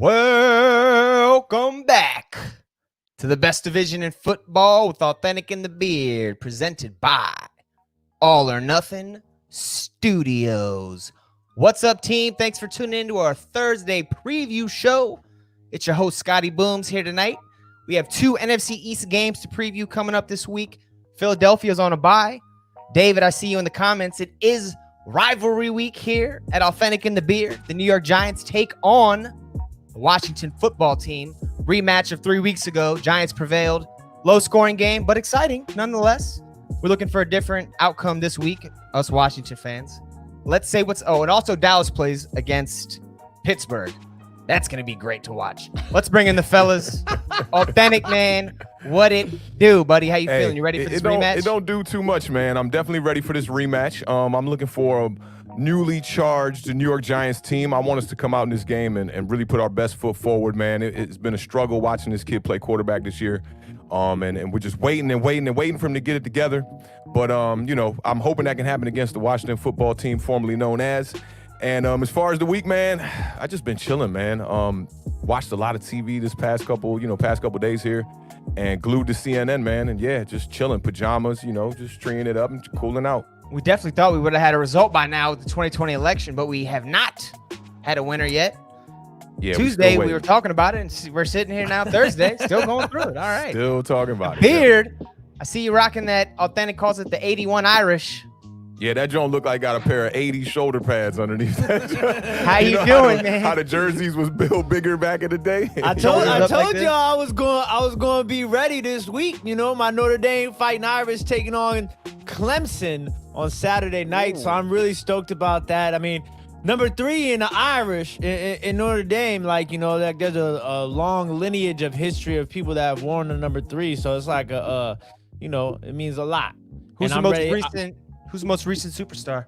Welcome back to the best division in football with Awthentik and the Beard, presented by All or Nothing Studios. What's up, team? Thanks for tuning in to our Thursday preview show. It's your host, Scotty Boomz, here tonight. We have two NFC East games to preview coming up this week. Philadelphia's on a bye. David, I see you in the comments. It is rivalry week here at Awthentik and the Beard. The New York Giants take on the Washington football team. Rematch of 3 weeks ago. Giants prevailed. Low-scoring game, but exciting nonetheless. We're looking for a different outcome this week, us Washington fans. Let's say what's... Oh, and also Dallas plays against Pittsburgh. That's going to be great to watch. Let's bring in the fellas. Awthentik, man. What it do, buddy? How you feeling? You ready for this rematch? It don't do too much, man. I'm definitely ready for this rematch. I'm looking for a newly charged New York Giants team. I want us to come out in this game and really put our best foot forward, man. It's been a struggle watching this kid play quarterback this year. And we're just waiting for him to get it together. But, you know, I'm hoping that can happen against the Washington football team, formerly known as. And as far as the week, man, I just been chilling, man. Watched a lot of TV this past couple days here, and glued to CNN, man. And yeah, just chilling, pajamas, just treeing it up and cooling out. We definitely thought we would have had a result by now with the 2020 election, but we have not had a winner yet. Yeah, Tuesday we were talking about it, and we're sitting here now Thursday, still going through it. All right, still talking about it. Beard, yeah. I see you rocking that. Awthentik calls it the 81 Irish. Yeah, that joint looked like got a pair of 80 shoulder pads underneath that. How you doing, man? How the jerseys was built bigger back in the day. I told y'all I was going to be ready this week. You know, my Notre Dame Fighting Irish taking on Clemson on Saturday night. Ooh. So I'm really stoked about that. I mean, number 3 in the Irish in Notre Dame, like, there's a long lineage of history of people that have worn the number 3. So it's like it means a lot. Who's the most recent? Who's the most recent superstar?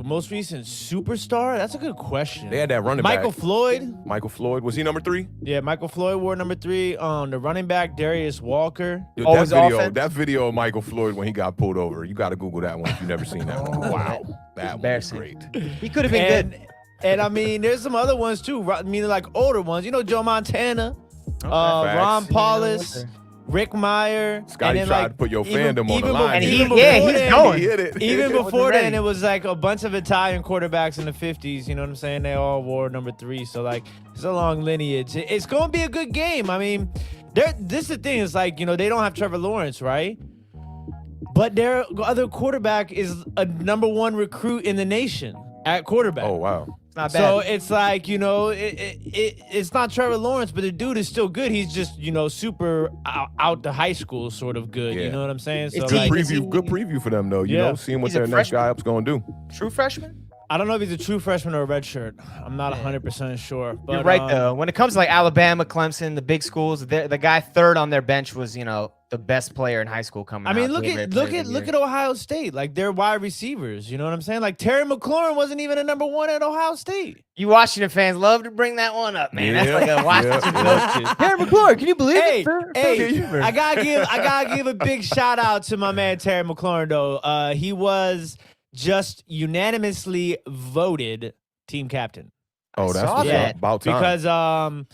Most recent superstar? That's a good question. They had that running back. Michael Floyd. Michael Floyd. Was he number 3? Yeah, Michael Floyd wore number 3. The running back, Darius Walker. Yo, that video of Michael Floyd when he got pulled over, you got to Google that one if you've never seen that one. Wow. That was great. He could have been good. And, I mean, there's some other ones, too, meaning like older ones. Joe Montana, Ron Paulus. Rick Meyer. Scotty tried to put your fandom on the line. He's going. He hit it. Even before then, it was like a bunch of Italian quarterbacks in the 50s. You know what I'm saying? They all wore number 3. So, like, it's a long lineage. It's going to be a good game. I mean, this is the thing. It's like, they don't have Trevor Lawrence, right? But their other quarterback is a number 1 recruit in the nation at quarterback. Oh, wow. Not bad. So it's like, it's not Trevor Lawrence, but the dude is still good. He's just, super out to high school sort of good. Yeah. You know what I'm saying? So good preview for them, though. Seeing what their next guy up's going to do. True freshman? I don't know if he's a true freshman or a redshirt. I'm not 100% sure. But, you're right, though. When it comes to like Alabama, Clemson, the big schools, the guy third on their bench was, the best player in high school coming out. I mean, look at Ohio State. Like, they're wide receivers. You know what I'm saying? Like, Terry McLaurin wasn't even a number 1 at Ohio State. You Washington fans love to bring that one up, man. That's like a Washington bullshit. Terry McLaurin, can you believe it? Hey, I gotta give a big shout out to my man Terry McLaurin, though. He was just unanimously voted team captain. Oh, that's about time. Because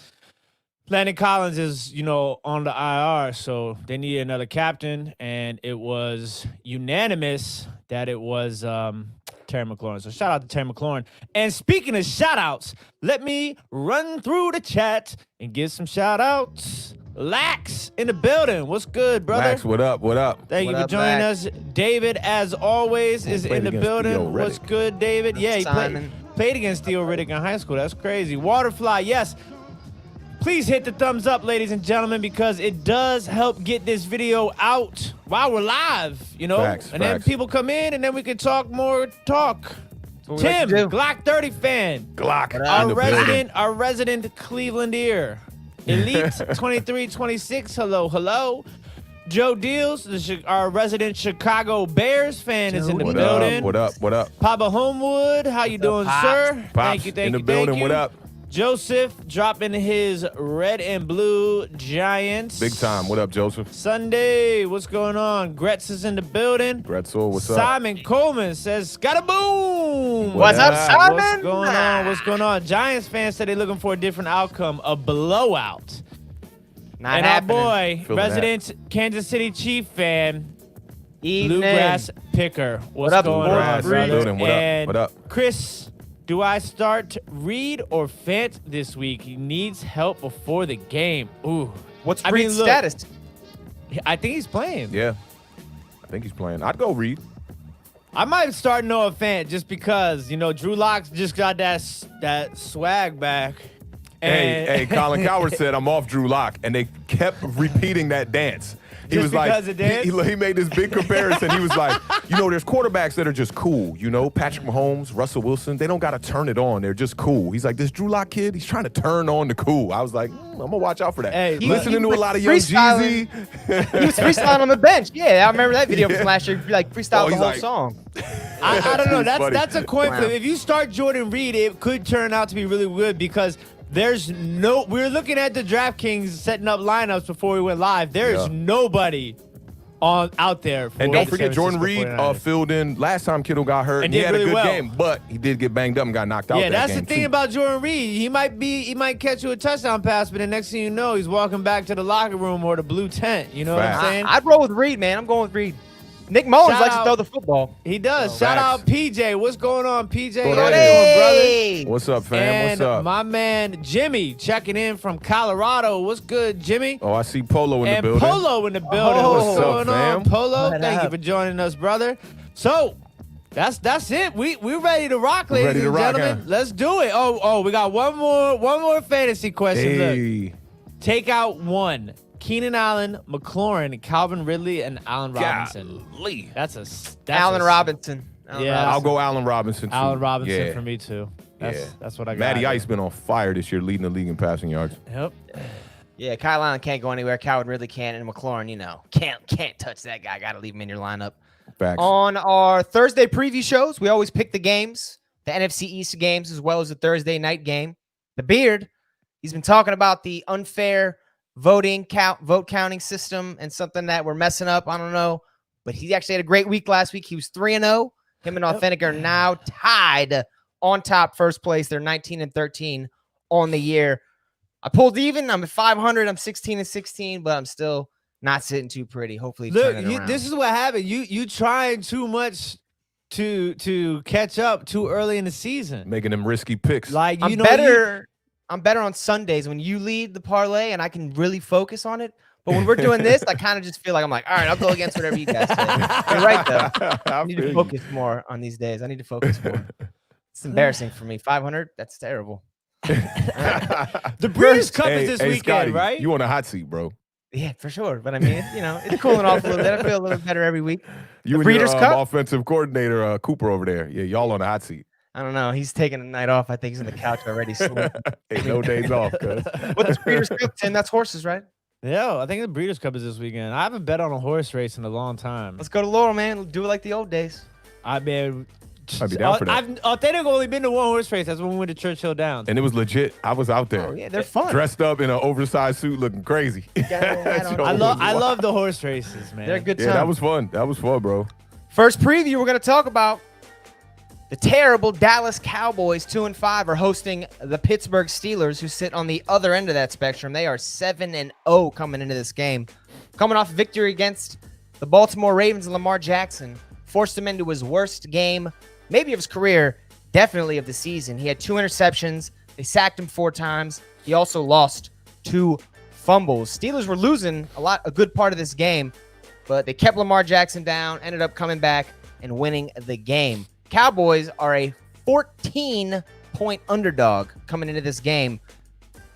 Landon Collins is, on the IR, so they needed another captain, and it was unanimous that it was Terry McLaurin. So shout out to Terry McLaurin. And speaking of shout outs, let me run through the chat and give some shout outs. Lax in the building. What's good, brother? Lax, what up? Thank you for joining us. David, as always, is in the building. What's good, David? Yeah, he played against Theo Riddick in high school. That's crazy. Waterfly, yes. Please hit the thumbs up, ladies and gentlemen, because it does help get this video out while we're live, Facts. Then people come in, and then we can talk more talk. Tim, Glock 30 fan. Glock. Our resident Clevelandier. Elite 2326, hello. Joe Deals, our resident Chicago Bears fan, is in the building. What up? Papa Homewood, how you doing, sir? Pops, Thank you. In the building, what up? Joseph dropping his red and blue Giants. Big time. What up, Joseph? Sunday, what's going on? Gretz is in the building. Gretzel, what's up? Simon Coleman says, Scotty Boomz. What's up, Simon? What's going on? What's going on? Giants fans said they're looking for a different outcome, a blowout. Not and happening. our boy, Feeling resident Kansas City Chief fan, Evening. Bluegrass Picker. What's What up, going Bluegrass? on, brother? Building. What up? And What up? Chris, do I start Reed or Fant this week? He needs help before the game. Ooh. What's I mean, Reed's look, status? I think he's playing. Yeah. I think he's playing. I'd go Reed. I might start Noah Fant just because, Drew Lock just got that swag back. Hey, Colin Coward said I'm off Drew Lock, and they kept repeating that dance. He Just was like, because of dance? he made this big comparison. He was like, there's quarterbacks that are just cool. Patrick Mahomes, Russell Wilson, they don't got to turn it on. They're just cool. He's like, this Drew Lock kid, he's trying to turn on the cool. I was like, I'm going to watch out for that. Hey, listening he to a lot of Young freestyling. Jeezy. He was freestyling on the bench. Yeah, I remember that video from last year. He freestyled the he's whole like- song. I don't know. It's funny. That's a coin flip. Wow. If you start Jordan Reed, it could turn out to be really good because we're looking at the DraftKings setting up lineups before we went live. There's Yeah. nobody out there. For And don't the forget, San Jordan Francisco Reed 49ers. filled in last time Kittle got hurt. And He did had a really good well. game, but he did get banged up and got knocked out. Yeah, that that's game the thing too. about Jordan Reed. He might catch you a touchdown pass, but the next thing you know, he's walking back to the locker room or the blue tent. You know what I'm Facts. saying? I'd roll with Reed, man. I'm going with Reed. Nick Mullins Shout likes out- to throw the football. He does. Oh, Shout facts. out PJ. What's going on, PJ? What How up? you doing, brother? Hey. What's up, fam? And What's up? my man Jimmy checking in from Colorado. What's good, Jimmy? Oh, I see Polo in the And building. Polo in the building. Oh, What's what's up, going on, fam? Polo? What Thank you up? for joining us, brother. So that's it. We're ready to rock, We're ladies ready to and rock, gentlemen. huh? Let's do it. Oh, we got one more fantasy question. Look, Hey, take out one. Keenan Allen, McLaurin, Calvin Ridley, and Allen Robinson. golly. That's Allen Robinson. Allen Yeah. Robinson. I'll go Allen Robinson too. Allen Robinson Yeah. for me too. That's what I got. Matty here. Ice been on fire this year, leading the league in passing yards. Yep. Yeah, Kyle Allen can't go anywhere. Calvin Ridley can't, and McLaurin, can't touch that guy. Got to leave him in your lineup. Facts. On our Thursday preview shows, we always pick the games, the NFC East games, as well as the Thursday night game. The Beard, he's been talking about the unfair vote counting system and something that we're messing up. I don't know, but he actually had a great week last week. He was 3-0. Him and Awthentik are now tied on top, first place. They're 19-13 on the year. I pulled even. I'm at 500. I'm 16-16, but I'm still not sitting too pretty. Hopefully, Look, turn it around. this is what happened. You trying too much to catch up too early in the season. Making them risky picks. Like I'm better on Sundays when you lead the parlay and I can really focus on it. But when we're doing this, I kind of just feel like I'm like, all right, I'll go against whatever you guys say. You're right, though. I need to focus more on these days. I need to focus more. It's embarrassing for me. 500, that's terrible. The Breeders' Cup is this weekend, Scotty, right? You on a hot seat, bro. Yeah, for sure. But I mean, it's cooling off a little bit. I feel a little better every week. You and Breeders' your Cup? offensive coordinator, Cooper, over there. Yeah, y'all on a hot seat. I don't know. He's taking a night off. I think he's on the couch already sleeping. Ain't no days off, cuz. What's Breeders' Cup, Tim? That's horses, right? Yeah, I think the Breeders' Cup is this weekend. I haven't bet on a horse race in a long time. Let's go to Laurel, man. Do it like the old days. I mean, I'd be down for that. Awthentik only been to one horse race. That's when we went to Churchill Downs. And it was legit. I was out there. Oh, yeah, they're fun. Dressed up in an oversized suit looking crazy. I love the horse races, man. They're good Yeah, time. that was fun. That was fun, bro. First preview, we're going to talk about the terrible Dallas Cowboys, 2-5, are hosting the Pittsburgh Steelers, who sit on the other end of that spectrum. They are 7-0 coming into this game. Coming off victory against the Baltimore Ravens and Lamar Jackson, forced him into his worst game, maybe of his career, definitely of the season. He had 2 interceptions. They sacked him 4 times. He also lost 2 fumbles. Steelers were losing a good part of this game, but they kept Lamar Jackson down, ended up coming back and winning the game. Cowboys are a 14-point underdog coming into this game.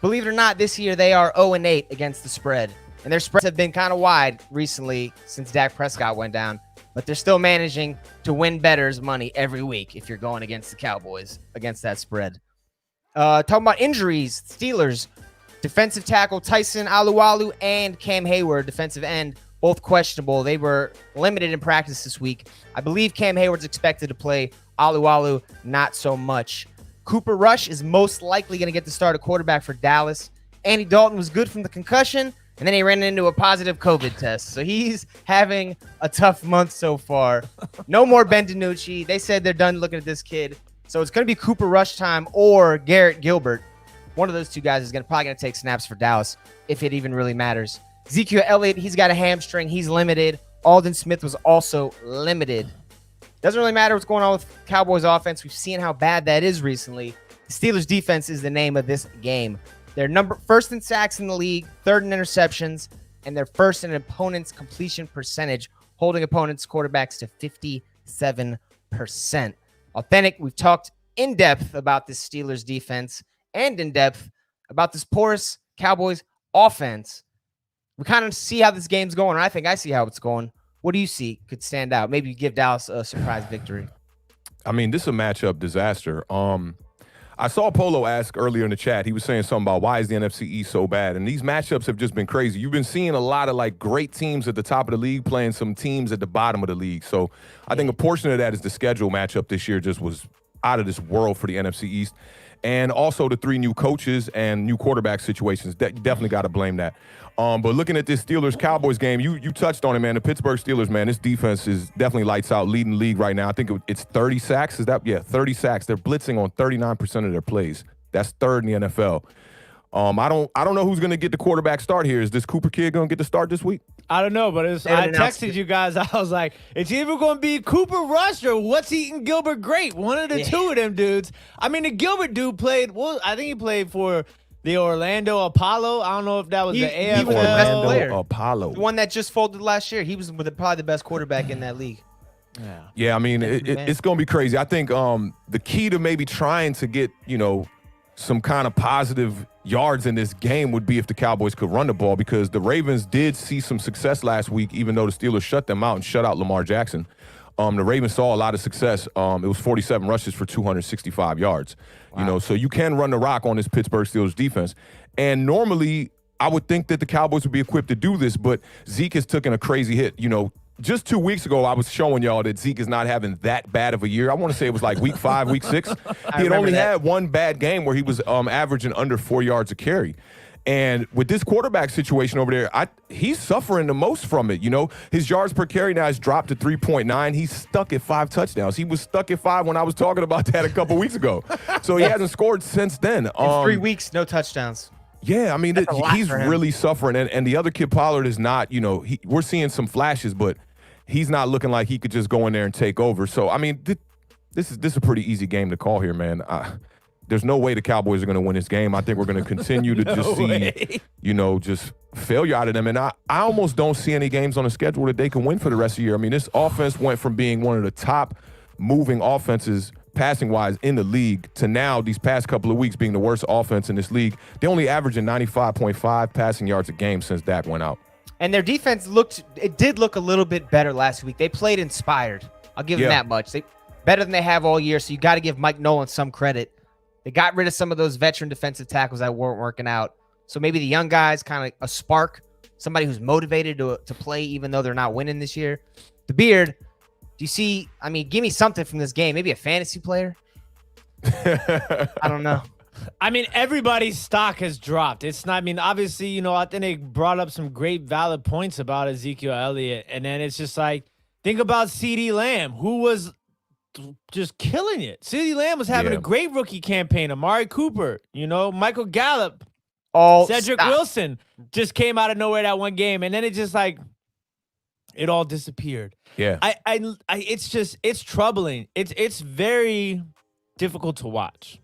Believe it or not, this year they are 0-8 against the spread. And their spreads have been kind of wide recently since Dak Prescott went down. But they're still managing to win bettors money every week if you're going against the Cowboys, against that spread. Talking about injuries, Steelers, defensive tackle Tyson Alualu and Cam Hayward, defensive end, both questionable. They were limited in practice this week. I believe Cam Hayward's expected to play. Alualu, not so much. Cooper Rush is most likely going to get the start at quarterback for Dallas. Andy Dalton was good from the concussion, and then he ran into a positive COVID test. So he's having a tough month so far. No more Ben DiNucci. They said they're done looking at this kid. So it's going to be Cooper Rush time or Garrett Gilbert. One of those two guys is probably going to take snaps for Dallas, if it even really matters. Ezekiel Elliott, he's got a hamstring. He's limited. Aldon Smith was also limited. Doesn't really matter what's going on with Cowboys offense. We've seen how bad that is recently. The Steelers defense is the name of this game. They're first in sacks in the league, third in interceptions, and they're first in opponents' completion percentage, holding opponents' quarterbacks to 57%. Awthentik, we've talked in depth about this Steelers defense and in depth about this porous Cowboys offense. We kind of see how this game's going, or I think I see how it's going. What do you see could stand out? Maybe give Dallas a surprise victory. I mean, this is a matchup disaster. I saw Polo ask earlier in the chat. He was saying something about why is the NFC East so bad? And these matchups have just been crazy. You've been seeing a lot of like great teams at the top of the league playing some teams at the bottom of the league. So I think a portion of that is the schedule matchup this year just was out of this world for the NFC East. And also the 3 new coaches and new quarterback situations. You definitely got to blame that. But looking at this Steelers-Cowboys game, you touched on it, man. The Pittsburgh Steelers, man, this defense is definitely lights out, leading the league right now. I think it's 30 sacks. Is that? Yeah, 30 sacks. They're blitzing on 39% of their plays. That's third in the NFL. I don't know who's going to get the quarterback start here. Is this Cooper kid going to get the start this week? I don't know, but I texted you guys. I was like, it's either going to be Cooper Rush or what's eating Gilbert Grape. One of the two of them dudes. I mean, the Gilbert dude played, well, I think he played for the Orlando Apollo. I don't know if that was the AFL. He was the best player. Apollo. The one that just folded last year. He was probably the best quarterback in that league. Yeah, I mean, it's going to be crazy. I think the key to maybe trying to get, some kind of positive yards in this game would be if the Cowboys could run the ball, because the Ravens did see some success last week, even though the Steelers shut them out and shut out Lamar Jackson. The Ravens saw a lot of success. It was 47 rushes for 265 yards. Wow. So you can run the rock on this Pittsburgh Steelers defense. And normally I would think that the Cowboys would be equipped to do this, but Zeke has taken a crazy hit. Just 2 weeks ago, I was showing y'all that Zeke is not having that bad of a year. I want to say it was like week 5, week 6. He had only had one bad game where he was averaging under 4 yards a carry. And with this quarterback situation over there, he's suffering the most from it. His yards per carry now has dropped to 3.9. He's stuck at 5 touchdowns. He was stuck at 5 when I was talking about that a couple weeks ago. So he hasn't scored since then. In 3 weeks, no touchdowns. Yeah, I mean, he's really suffering. And the other kid, Pollard, is not, we're seeing some flashes, but he's not looking like he could just go in there and take over. So, I mean, this is a pretty easy game to call here, man. There's no way the Cowboys are going to win this game. I think we're going to continue to just see, just failure out of them. And I almost don't see any games on the schedule that they can win for the rest of the year. I mean, this offense went from being one of the top moving offenses passing-wise in the league to now, these past couple of weeks, being the worst offense in this league. They only averaging 95.5 passing yards a game since Dak went out. And their defense did look a little bit better last week. They played inspired. I'll give them that much. Better than they have all year, so you got to give Mike Nolan some credit. They got rid of some of those veteran defensive tackles that weren't working out. So maybe the young guys, kind of a spark, somebody who's motivated to play even though they're not winning this year. The Beard, do you see, give me something from this game. Maybe a fantasy player? I don't know. Everybody's stock has dropped. It's not, obviously, I think they brought up some great valid points about Ezekiel Elliott. And then it's just like, think about CeeDee Lamb, who was just killing it. CeeDee Lamb was having a great rookie campaign. Amari Cooper, Michael Gallup, Cedric Wilson just came out of nowhere that one game. And then it just like, it all disappeared. Yeah. It's troubling. It's very difficult to watch.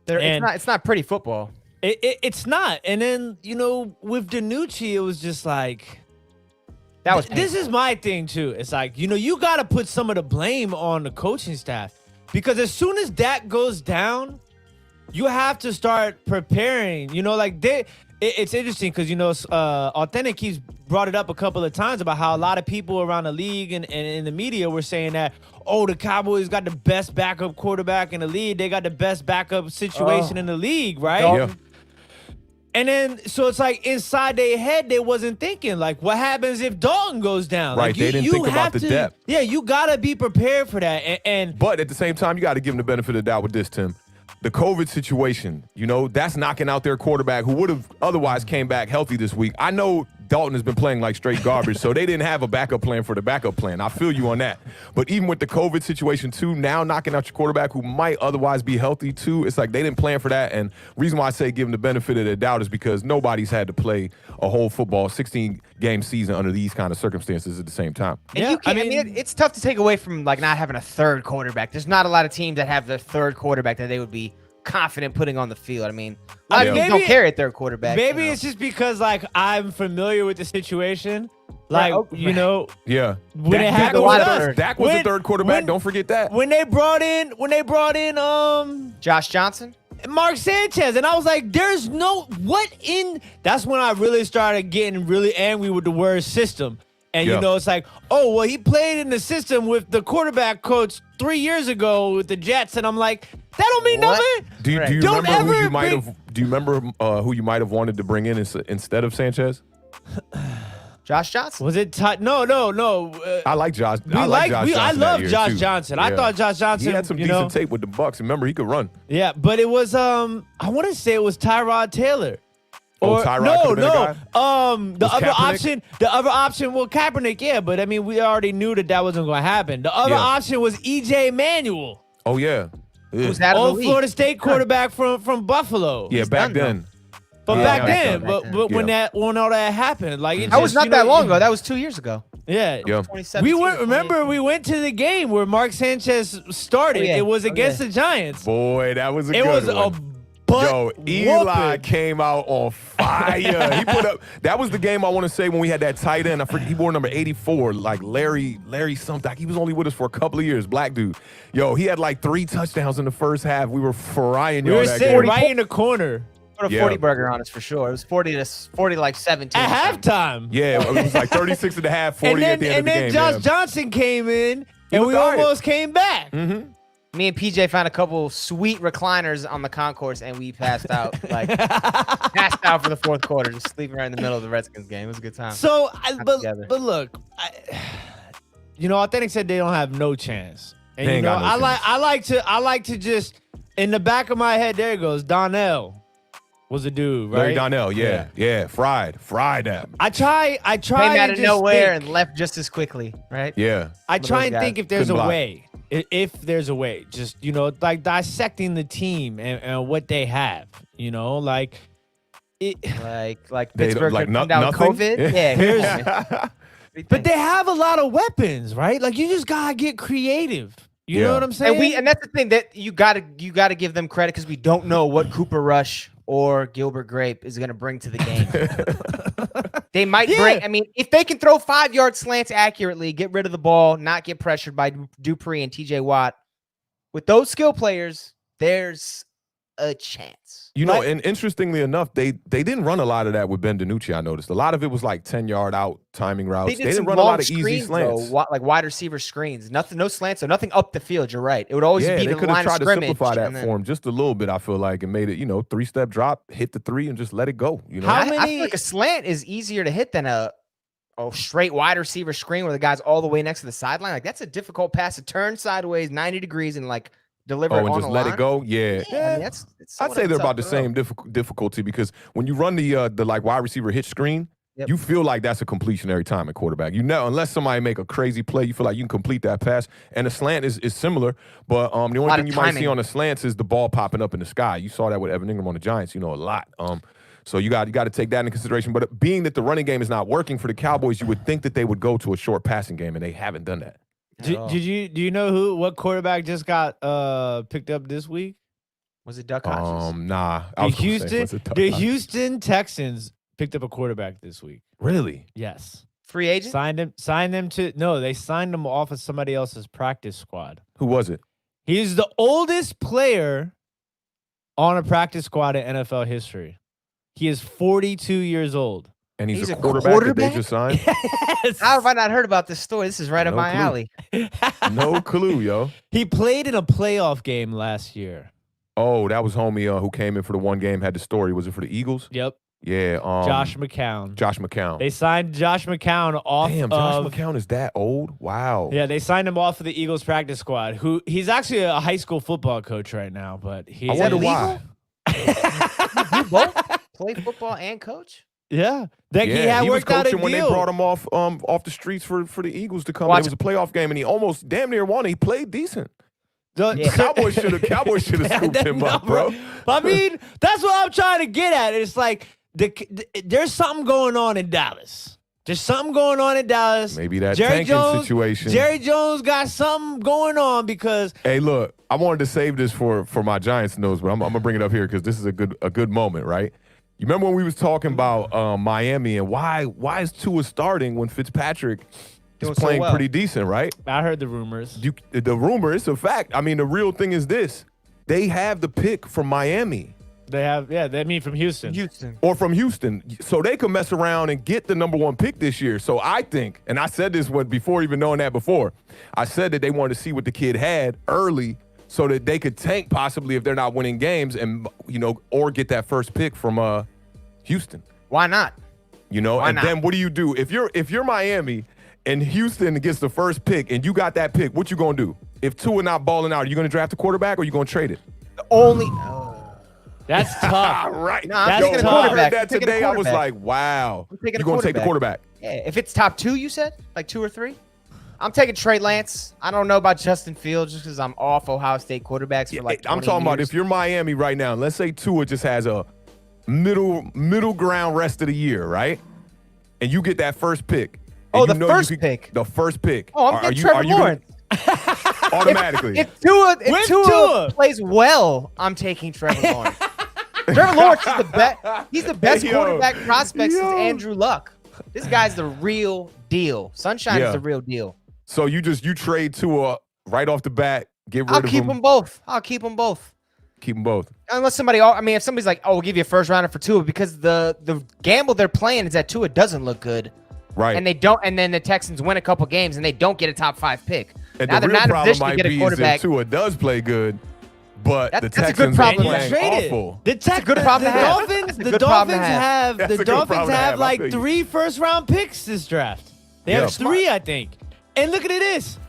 It's not pretty football. It's not. And then, with DiNucci, it was just like, that was painful. This is my thing too. It's like, you got to put some of the blame on the coaching staff, because as soon as Dak goes down, you have to start preparing. It's interesting because, Awthentik, he's brought it up a couple of times about how a lot of people around the league and in the media were saying that, the Cowboys got the best backup quarterback in the league. They got the best backup situation in the league, right? Yeah. And then, so it's like inside their head, they wasn't thinking, like, what happens if Dalton goes down? Right, like, they didn't think about the depth. Yeah, you got to be prepared for that. But at the same time, you got to give them the benefit of the doubt with this, Tim. the COVID situation, that's knocking out their quarterback who would have otherwise came back healthy this week. I know Dalton has been playing like straight garbage, so they didn't have a backup plan for the backup plan. I feel you on that. But even with the COVID situation, too, now knocking out your quarterback who might otherwise be healthy, too, it's like they didn't plan for that. And reason why I say give them the benefit of the doubt is because nobody's had to play a whole football 16-game season under these kind of circumstances at the same time. And you can't, I mean, it's tough to take away from, like, not having a third quarterback. There's not a lot of teams that have their third quarterback that they would be confident putting on the field. I mean, a lot of teams don't carry their quarterback. Maybe it's just because, like, I'm familiar with the situation. Like, Yeah. When it happened with us. Dak was the third quarterback. Don't forget that. When they brought in Josh Johnson, Mark Sanchez, and I was like, there's no that's when I really started getting really angry with the word system. And, it's like, oh, well, he played in the system with the quarterback coach 3 years ago with the Jets. And I'm like, that don't mean nothing. Do you remember who you might have wanted to bring in instead of Sanchez? Josh Johnson. Was it No. I like Josh. I love Josh Johnson. I thought Josh Johnson. He had some decent tape with the Bucs. Remember, he could run. Yeah, but it was I want to say it was Tyrod Taylor. Tyrod. The other option, well, Kaepernick, yeah, but I mean, we already knew that wasn't going to happen. The other option was E.J. Manuel. Oh yeah. Who's that? Old Florida State quarterback from Buffalo. Yeah, back then. But when all that happened, like that was not that long ago. That was 2 years ago. Yeah. 2017. We went to the game where Mark Sanchez started. It was against the Giants. Boy, that was a good one. Eli came out on fire. He put up. That was the game I want to say when we had that tight end. I forget he wore number 84, like Larry something. He was only with us for a couple of years. Black dude. He had like 3 touchdowns in the first half. We were frying. We were sitting right in the corner. Put a 40 burger on us for sure. It was 40 like 17 at halftime. Yeah, it was like 36 and a half, 40 at the end of the game. And then Josh Johnson came in, and we almost came back. Mm-hmm. Me and PJ found a couple sweet recliners on the concourse, and we passed out passed out for the fourth quarter, just sleeping right in the middle of the Redskins game. It was a good time. So, but look, Awthentik said they don't have no chance, and I like to just in the back of my head. There it goes. Donnell was a dude, right? Larry Donnell, yeah, fried that. I try. Came out of nowhere and left just as quickly, right? Yeah. I try and think if there's a way. If there's a way, just, like dissecting the team and what they have, like Pittsburgh like come down with COVID. Yeah. But they have a lot of weapons, right? Like, you just got to get creative. You know what I'm saying? And that's the thing that you gotta give them credit, because we don't know what Cooper Rush or Gilbert Grape is going to bring to the game. They might bring, I mean, if they can throw 5-yard slants accurately, get rid of the ball, not get pressured by Dupree and TJ Watt, with those skill players, there's a chance. And interestingly enough, they didn't run a lot of that with Ben DiNucci, I noticed. A lot of it was like 10-yard out timing routes. They didn't run a lot of easy slants. Like wide receiver screens. No slants, so nothing up the field. You're right. It would always be the line of scrimmage. They could have tried to simplify that for him just a little bit, I feel like, and made it, 3-step drop, hit the 3, and just let it go. I feel like a slant is easier to hit than a straight wide receiver screen where the guy's all the way next to the sideline. Like, that's a difficult pass to turn sideways 90 degrees and deliver it on and just let it go. Yeah. I mean, I'd say they're about the same difficulty, because when you run the wide receiver hitch screen, you feel like that's a completion every time at quarterback. Unless somebody make a crazy play, you feel like you can complete that pass. And the slant is similar, but the only thing you might see on the slants is the ball popping up in the sky. You saw that with Evan Ingram on the Giants, a lot. So you got to take that into consideration. But being that the running game is not working for the Cowboys, you would think that they would go to a short passing game, and they haven't done that. Do you know what quarterback just got picked up this week? Was it Duck Hodges? Nah. The Houston Texans picked up a quarterback this week. Really? Yes. Free agent? Signed him to they signed him off of somebody else's practice squad. Who was it? He's the oldest player on a practice squad in NFL history. He is 42 years old. And he's a quarterback that they just signed? Yes. How have I not heard about this story? This is right up my alley. No clue, yo. He played in a playoff game last year. Oh, that was homie who came in for the one game, had the story. Was it for the Eagles? Yep. Yeah. Josh McCown. Josh McCown. They signed Josh McCown off. Damn, Josh McCown is that old? Wow. Yeah, they signed him off of the Eagles practice squad. He's actually a high school football coach right now, but he's I wonder why. You both play football and coach? Yeah, he had was worked out a coaching when they deal. brought him off the streets for the Eagles to come. Watch It was a playoff game, and he almost damn near won. He played decent. The Cowboys should have scooped him up, bro. I mean, that's what I'm trying to get at. It's like there's something going on in Dallas. There's something going on in Dallas. Maybe that tanking situation. Jerry Jones got something going on because. Hey, look, I wanted to save this for my Giants nose, but I'm gonna bring it up here because this is a good moment, right? You remember when we was talking about Miami and why is Tua starting when Fitzpatrick is playing pretty decent, right? I heard the rumors. The rumor, it's a fact. I mean, the real thing is this. They have the pick from Miami. They mean from Houston. Or from Houston. So they could mess around and get the number 1 pick this year. So I think, and I said this before even knowing that before, I said that they wanted to see what the kid had early so that they could tank possibly if they're not winning games and, or get that first pick from Houston. Why not? Then what do you do? If you're Miami and Houston gets the first pick and you got that pick, what you gonna do? If Tua not balling out, are you gonna draft a quarterback or are you gonna trade it? That's tough. Right. No, I'm taking a when I quarterback. heard that today, I was like, wow. I'm taking you gonna take the quarterback? Yeah, if it's top 2, you said? Like 2 or 3? I'm taking Trey Lance. I don't know about Justin Fields just because I'm off Ohio State quarterbacks for like 20 I'm talking about years. if you're Miami right now, let's say Tua just has a middle ground rest of the year, right? And you get that first pick. The first pick. The first pick. Oh, I'm getting Trevor Lawrence. Automatically. If Tua plays well, I'm taking Trevor Lawrence. Trevor Lawrence is the best. He's the best quarterback prospect since Andrew Luck. This guy's the real deal. Sunshine is the real deal. So you trade Tua right off the bat, get rid of him. I'll keep them both. Keep them both. Unless if somebody's like, we'll give you a first rounder for Tua because the gamble they're playing is that Tua doesn't look good. Right. And they don't, and then the Texans win a couple games and they don't get a top 5 pick. And now the they're real not in a problem position to might get a be is quarterback. if Tua does play good, but the that's a Texans good problem are to playing awful. That's a good problem to have. The Dolphins have like 3 first-round picks this draft. They have 3, I think. And look at this.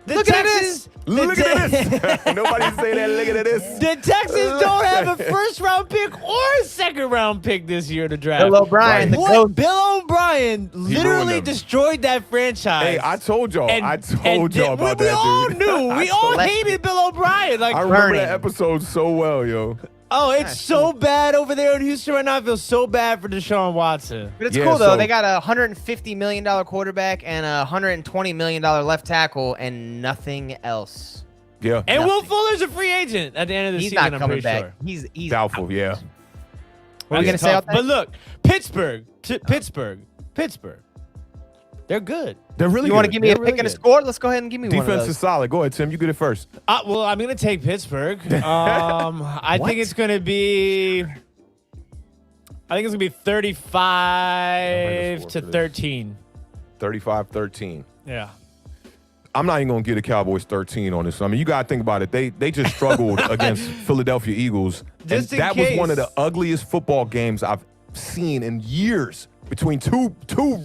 Look at this. Look at this. Nobody's saying that. Look at this. The Texans don't have a first-round pick or a second-round pick this year to draft. Bill O'Brien, Bill O'Brien literally destroyed that franchise. Hey, I told y'all. I told y'all about that, We all dude. knew. We all hated Bill O'Brien. Like, I remember that episode so well, yo. Oh, it's so bad over there in Houston right now. I feel so bad for Deshaun Watson. But it's cool, though. They got a $150 million quarterback and a $120 million left tackle and nothing else. Yeah. And Will Fuller's a free agent at the end of the season, He's not coming I'm back. pretty Sure. He's doubtful, out. yeah. What are you going to say out there? But look, Pittsburgh. They're good. They're really good. You want to give me a pick and a score? Let's go ahead and give me one of Defense those. is solid. Go ahead, Tim. You get it first. Well, I'm going to take Pittsburgh. I think it's going to be 35 to 13. 35-13. Yeah. I'm not even going to get the Cowboys 13 on this. I mean, you got to think about it. They just struggled against Philadelphia Eagles. And that was one of the ugliest football games I've seen in years between two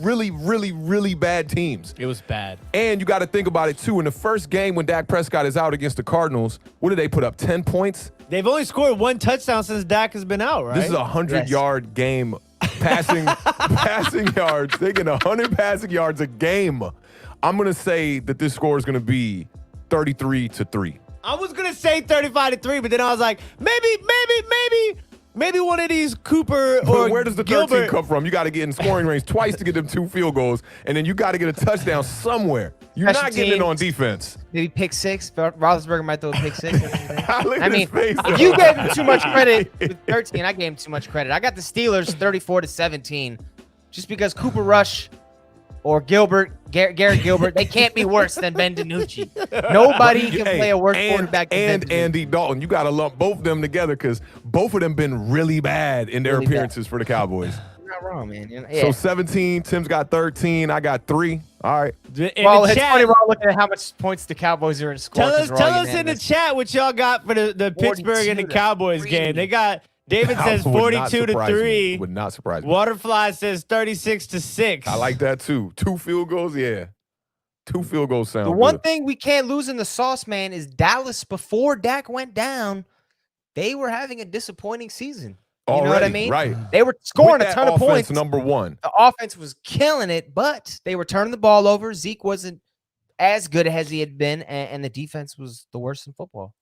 really, really, really bad teams. It was bad. And you got to think about it, too. In the first game when Dak Prescott is out against the Cardinals, what did they put up, 10 points? They've only scored 1 touchdown since Dak has been out, right? This is a 100-yard game passing yards. They're getting 100 passing yards a game. I'm going to say that this score is going to be 33-3. I was going to say 35-3, but then I was like, maybe one of these Cooper or where does the Gilbert 13 come from? You got to get in scoring range twice to get them 2 field goals, and then you got to get a touchdown somewhere. You're not getting it on defense. Maybe pick 6. Roethlisberger might throw a pick 6. I mean, if you gave him too much credit with 13, I gave him too much credit. I got the Steelers 34-17, just because Cooper Rush or Garrett Gilbert, they can't be worse than Ben DiNucci. Nobody can play a worse quarterback than Ben DiNucci. Andy Dalton. You got to lump both of them together because both of them been really bad in their appearances for the Cowboys. You're not wrong, man. So 17, Tim's got 13, I got 3. All right. Well, it's funny we're all looking at how much points the Cowboys are in score. Tell us in the chat what y'all got for the Pittsburgh and the Cowboys game. They got David says Would not 42 to surprise me. 3. Would not surprise me. Waterfly says 36 to 6. I like that too. 2 field goals, yeah. 2 field goals sound The one good. thing we can't lose in the sauce, man, is Dallas before Dak went down. They were having a disappointing season. You know what I mean? Right. They were scoring With a ton that of offense, points. number one. The offense was killing it, but they were turning the ball over. Zeke wasn't as good as he had been, and the defense was the worst in football.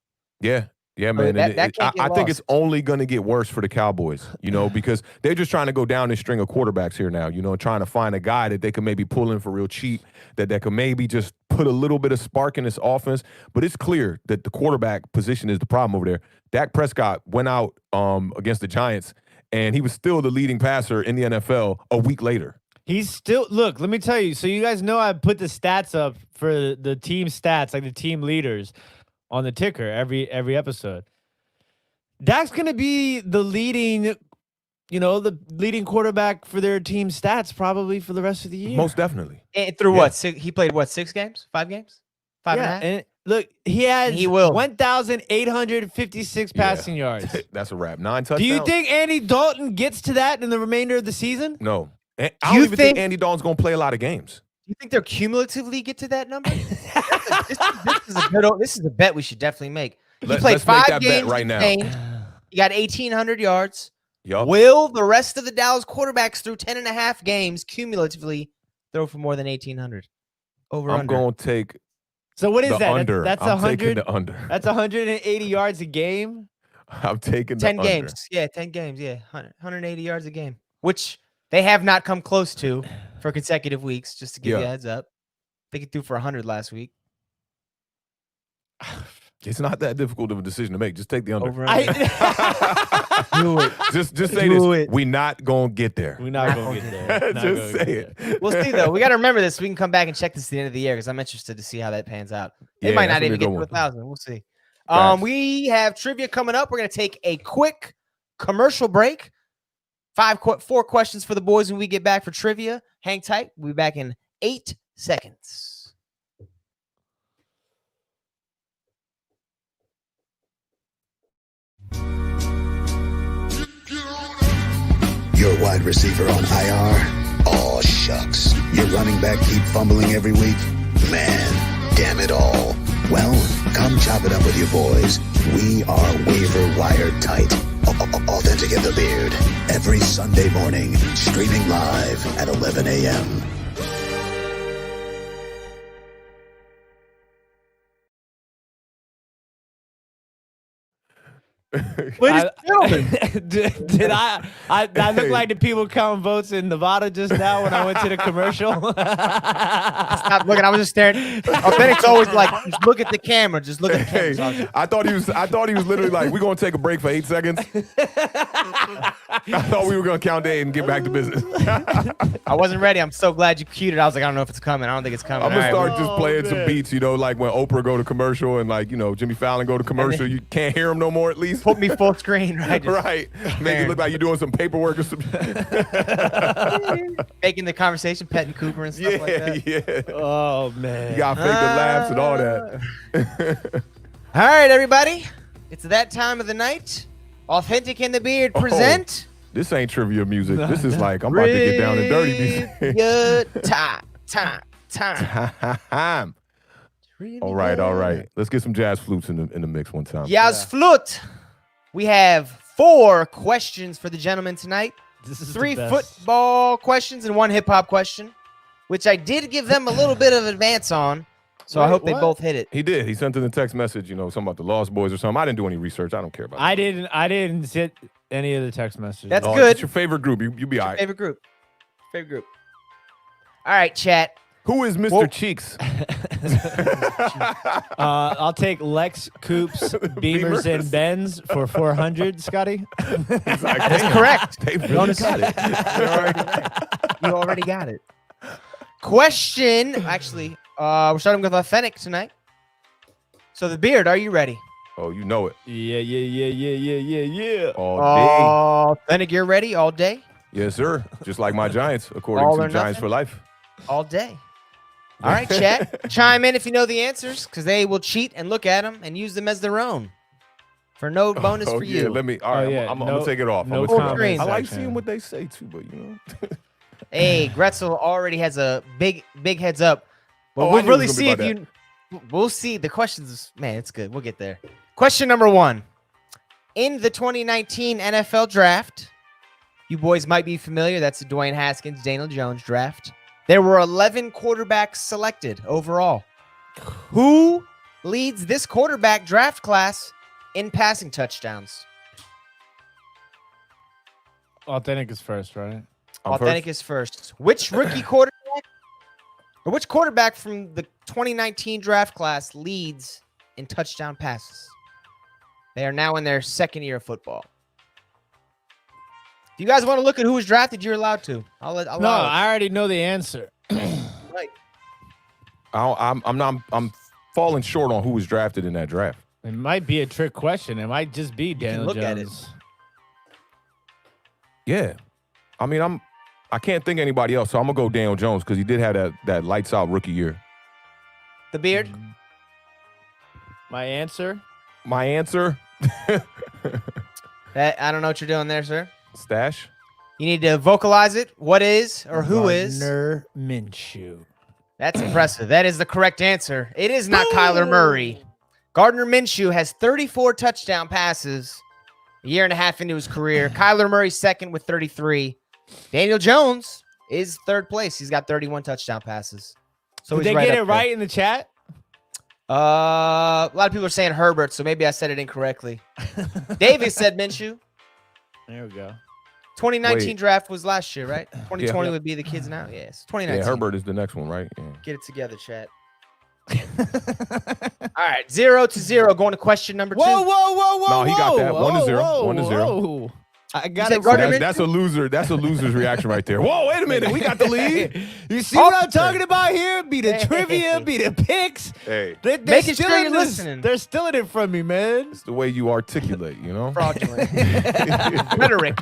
Yeah. Yeah, man. that can't get I think lost. it's only going to get worse for the Cowboys, because they're just trying to go down this string of quarterbacks here now, trying to find a guy that they can maybe pull in for real cheap, that can maybe just put a little bit of spark in this offense. But it's clear that the quarterback position is the problem over there. Dak Prescott went out against the Giants, and he was still the leading passer in the NFL a week later. He's still, look, let me tell you. So you guys know I put the stats up for the team stats, like the team leaders on the ticker every episode. Dak's going to be the leading quarterback for their team stats probably for the rest of the year. Most definitely. And through what? He played what? 6 games? 5 games? 5 and a half? And look, he has He will. 1,856 passing yards. That's a wrap. 9 touchdowns. Do you think Andy Dalton gets to that in the remainder of the season? No. I don't even think Andy Dalton's going to play a lot of games. Do you think they'll cumulatively get to that number? This is a bet we should definitely make. He played let's make 5 that bet games right now. He got 1,800 yards. Yup. Will the rest of the Dallas quarterbacks through 10.5 games cumulatively throw for more than 1,800? I'm Under. going to take So what is the that? under. That's I'm 100. taking the under. That's 180 yards a game. I'm taking the 10 under. games. Yeah, 10 games. Yeah, 180 yards a game, which they have not come close to for consecutive weeks, just to give you a heads up. They could do for 100 last week. It's not that difficult of a decision to make. Just take the under. Do it. Just say Do this. it. We're not going to get there. We're not going to get there. Just say it. We'll see, though. We got to remember this. We can come back and check this at the end of the year because I'm interested to see how that pans out. They might not even get to 1,000. We'll see. We have trivia coming up. We're going to take a quick commercial break. 4 questions for the boys when we get back for trivia. Hang tight. We'll be back in 8 seconds. Your wide receiver on IR? Aw, shucks. Your running back keep fumbling every week? Man, damn it all. Well, come chop it up with your boys. We are waiver wire tight. Awthentik and the Beard. Every Sunday morning, streaming live at 11 a.m. Ladies and gentlemen. Did I look like the people counting votes in Nevada just now when I went to the commercial? Stop looking. I was just staring. Awthentik's always like, just look at the camera. Just look at the camera. Hey, I thought he was literally like, we're going to take a break for 8 seconds. I thought we were going to count to 8 and get back to business. I wasn't ready. I'm so glad you cued it. I was like, I don't know if it's coming. I don't think it's coming. I'm going to All right, start just playing some beats, like when Oprah go to commercial and like, Jimmy Fallon go to commercial. You can't hear him no more at least. put me full screen, right? Just Right. Make it look like you're doing some paperwork or something. making the conversation, petting Cooper and stuff like that. Yeah. Oh, man. You got to fake the laughs and all that. All right, everybody. It's that time of the night. Awthentik and the Beard present. This ain't trivia music. This is like, I'm about to get down and dirty music. Good time. All right. Let's get some jazz flutes in the mix one time. Jazz flute. We have 4 questions for the gentlemen tonight. This is 3 the best. football questions and 1 hip hop question, which I did give them a little bit of advance on. So I Wait, hope they what? both hit it. He did. He sent in a text message, something about the Lost Boys or something. I didn't do any research. I don't care about I didn't see any of the text messages. That's that. good. It's your favorite group. You be all right. Favorite group. All right, chat. Who is Mr. Whoa. Cheeks? I'll take Lex, Coops, Beamers, and Benz for 400, Scotty. That's correct. They really got it. You already got it. Question. Actually, we're starting with Awthentik tonight. So the Beard, are you ready? Oh, you know it. Yeah. All day. Awthentik, you're ready all day? Yes, sir. Just like my Giants, according All to or Giants nothing? for Life. All day. All right, chat. Chime in if you know the answers, because they will cheat and look at them and use them as their own. For no bonus for Yeah, you. let me. All right, yeah, I'm gonna take it off. no I'm gonna take it comments off. I like section. seeing what they say too, but you know. Hey, Gretzel already has a big heads up. But Oh, I we'll knew it really was see gonna if be you. We'll see. The questions, man, it's good. We'll get there. Question number 1. In the 2019 NFL draft, you boys might be familiar. That's the Dwayne Haskins, Daniel Jones draft. There were 11 quarterbacks selected overall. Who leads this quarterback draft class in passing touchdowns? Awthentik is first, right? Awthentik is first. Which rookie quarterback or which quarterback from the 2019 draft class leads in touchdown passes? They are now in their second year of football. If you guys want to look at who was drafted, you're allowed to. I'll No, allow it. I already know the answer. Right. I'm falling short on who was drafted in that draft. It might be a trick question. It might just be Daniel look at it. Jones. Yeah, I mean, I can't think of anybody else, so I'm gonna go Daniel Jones because he did have that lights out rookie year. The beard. My answer? My answer, That I don't know what you're doing there, sir. Stash. You need to vocalize it. What is or who is? Gardner Minshew. That's impressive. That is the correct answer. It is not Kyler Murray. Gardner Minshew has 34 touchdown passes a year and a half into his career. Kyler Murray second with 33. Daniel Jones is third place. He's got 31 touchdown passes. So Did he's they get up it there. right in the chat? A lot of people are saying Herbert, so maybe I said it incorrectly. David said Minshew. There we go. 2019 Wait. draft was last year, right? 2020 Yeah. would be the kids now. Yes, Yeah, 2019. Herbert is the next one, right? Yeah. Get it together, chat. All right, 0-0. Going to question number 2. Whoa, whoa, whoa, whoa. No, he got that. 1-0. Whoa, 1-0. whoa. I got said it. Gardner right. That's a loser. That's a loser's reaction right there. Whoa, wait a minute. We got the lead. You see what I'm talking about here? Be the Hey. trivia, be the picks. Hey, They're Making stealing sure you're this. listening. They're stealing it from me, man. it's the way you articulate, you know? Fraudulent. Rhetoric.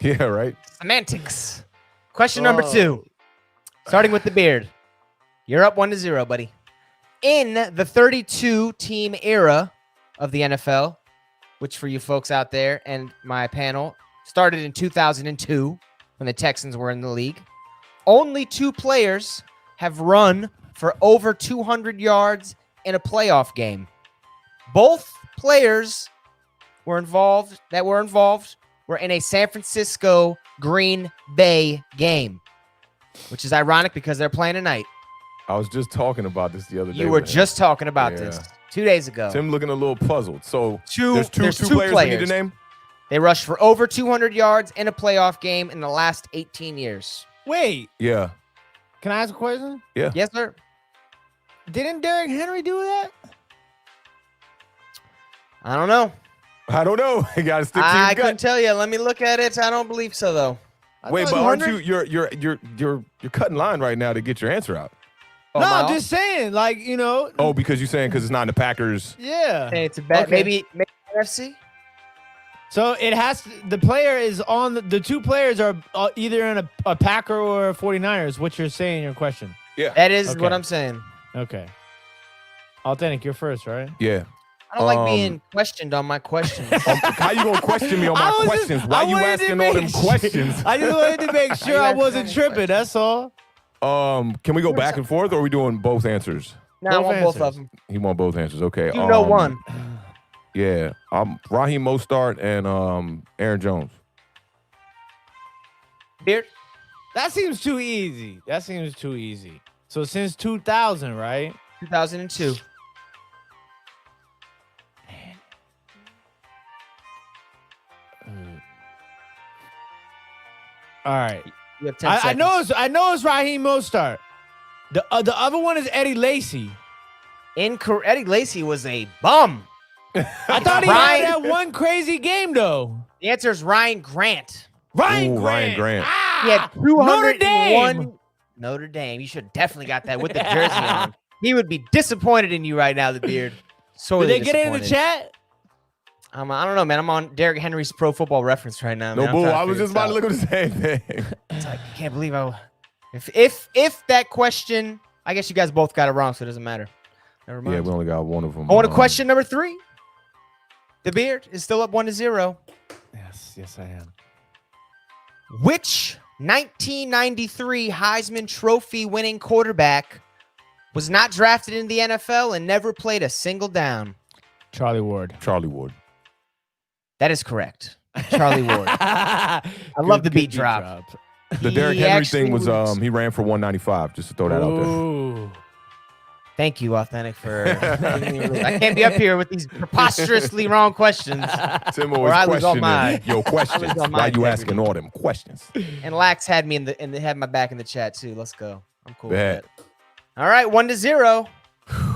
Yeah, right. Semantics. Question number 2. Starting with the beard. You're up 1-0, buddy. In the 32-team era of the NFL, which for you folks out there and my panel started in 2002 when the Texans were in the league, only 2 players have run for over 200 yards in a playoff game. Both players were involved were in a San Francisco Green Bay game, which is ironic because they're playing tonight. I was just talking about this the other day. You were with him. just talking about Yeah. this 2 days ago. Tim looking a little puzzled. So There's there's two players we need to name? They rushed for over 200 yards in a playoff game in the last 18 years. Wait, Yeah. can I ask a question? Yes, sir. Didn't Derrick Henry do that? I don't know. I don't know. You gotta stick to I your couldn't gut. tell you. Let me look at it. I don't believe so, though. Wait, thought but aren't 200 you're cutting line right now to get your answer out? Oh, No, am I I'm off? just saying, like, you know. Oh, because you're saying because it's not in the Packers. Yeah. Hey, it's a bet. Okay. Maybe NFC. So it has to, the player is on the 2 players are either in a Packer or a 49ers. What you're saying in your question. Yeah. That is Okay. what I'm saying. Okay. Awthentik, you're first, right? Yeah. I don't like being questioned on my questions. How you gonna question me on my questions? Why you asking all them questions? I just wanted to make sure I asking wasn't any tripping. That's all. Can we go back and forth, or are we doing both answers? No, I want both of answers. them. He want both answers. Okay. You know one. Yeah. Raheem Mostert and Aaron Jones. Beard. That seems too easy. So since 2000, right? 2002. All right. You have 10 I seconds. know it's Raheem Mostert. The other one is Eddie Lacy. Incorrect. Eddie Lacy was a bum. I thought he Ryan- had that one crazy game though. The answer is Ryan Grant. Ryan Ooh, Grant. Ryan Grant. Ah, He had Notre 201. Dame. Notre Dame. You should have definitely got that with the jersey on. He would be disappointed in you right now, the beard. Sorely Did they get it in the disappointed. chat? I don't know, man. I'm on Derrick Henry's Pro Football Reference right now. No, man. I'm boo. trying to I was figure just about to this look at the same thing. out. It's like, I can't believe if that question, I guess you guys both got it wrong, so it doesn't matter. Never mind. Yeah, we only got one of them. Going to question number 3. The Beard is still up 1-0. Yes, I am. Which 1993 Heisman Trophy winning quarterback was not drafted in the NFL and never played a single down? Charlie Ward. Charlie Ward. That is correct. Charlie Ward. I love the beat drop. The Derrick He Henry thing was actually he ran for 195. Just to throw that out there. Ooh. Thank you, Awthentik, for. I can't be up here with these preposterously wrong questions. Tim Or always I lose all questioning mine. your questions. I lose all Why mine, you David. asking all them questions? And Lax had me in they had my back in the chat too. Let's go. I'm cool Bet. with that. All right, 1-0.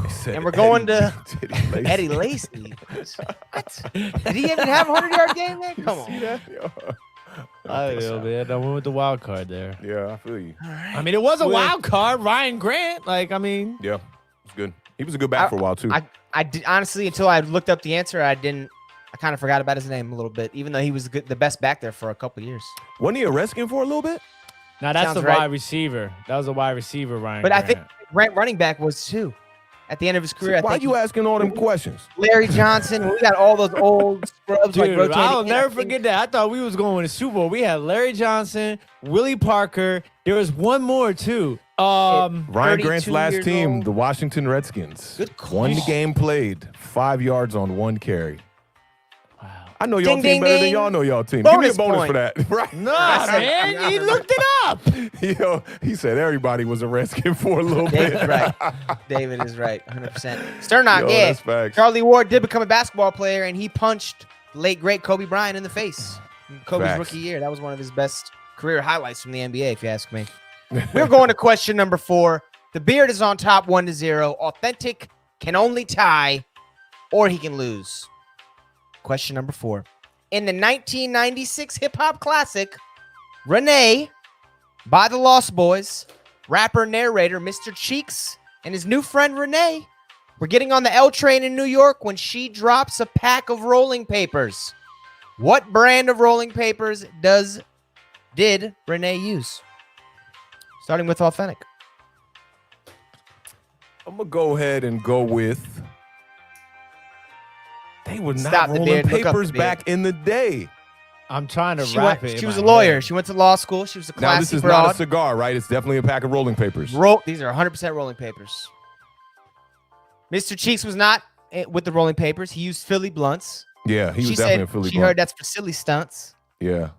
They said And we're going to Eddie Lacy. Eddie Lacy. What? Did he even have a 100-yard game there? Come See on. that? Yo. I think know, so. man. I went with the wild card there. Yeah, I feel you. All right. I mean, it was a Well- wild card. Ryan Grant. Like, I mean, Yeah, it's good. He was a good back for a while too. I did, honestly, until I looked up the answer, I kind of forgot about his name a little bit, even though he was the best back there for a couple years. Wasn't he a Redskins for a little bit? now that's Sounds the right. wide receiver. That was a wide receiver, Ryan But I Grant. think Grant running back was too. At the end of his career, I Why think you asking all them questions? Larry Johnson. We got all those old scrubs like Dude, rotating. I'll in. never I think- forget that. I thought we was going to the Super Bowl. We had Larry Johnson, Willie Parker. There was one more too. Ryan 32 Grant's last years team, old. the Washington Redskins. Good call. One game played, 5 yards on 1 carry. Wow. I know y'all Ding, team ding, better than ding. y'all know y'all team. Give me a Bonus bonus point. for that. Right. Nah, man, he looked it up. Yo, he said everybody was a Redskin for a little David's bit. right. David is right. 100%. Sternock, Yo, yeah. that's facts. Charlie Ward did become a basketball player, and he punched the late, great Kobe Bryant in the face. Kobe's Facts. rookie year. That was one of his best career highlights from the NBA, if you ask me. We're going to question number 4. The Beard is on top 1-0. Awthentik can only tie, or he can lose. Question number 4. In the 1996 hip-hop classic, Renee, by the Lost Boys, rapper narrator Mr. Cheeks and his new friend Renee were getting on the L train in New York when she drops a pack of rolling papers. What brand of rolling papers did Renee use? Starting with Awthentik. I'm going to go ahead and go with. They were not Stop the rolling beard, look up papers the beard. back in the day. I'm trying to She wrap it. was in a my lawyer. head. She went to law school. She was a Now, this classy is not a broad. cigar, right? It's definitely a pack of rolling papers. These are 100% rolling papers. Mr. Cheeks was not with the rolling papers. He used Philly blunts. Yeah, he was She definitely said a Philly she blunt. heard that's for silly stunts. Yeah.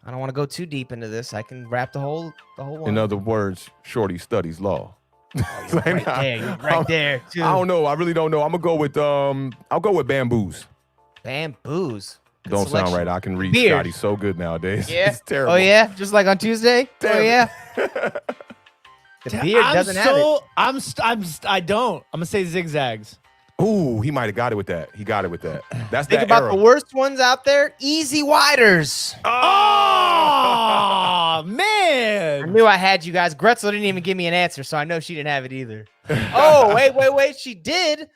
I don't want to go too deep into this. I can wrap the whole one. In other words, Shorty studies law. Like, right nah, there, you're right there too. I don't know. I really don't know. I'm gonna go with I'll go with bamboos. Bamboos. Good Don't selection. sound right. I can read Beard. Scotty so good nowadays. Yeah. It's terrible. Oh yeah, just like on Tuesday. Damn Oh it. yeah. The beard doesn't have it. I don't. I'm gonna say zigzags. Ooh, he might have got it with that. He got it with that. That's Think that about era. the worst ones out there. Easy widers. Oh I man! knew I had you guys. Gretzel didn't even give me an answer, so I know she didn't have it either. Oh, wait. She did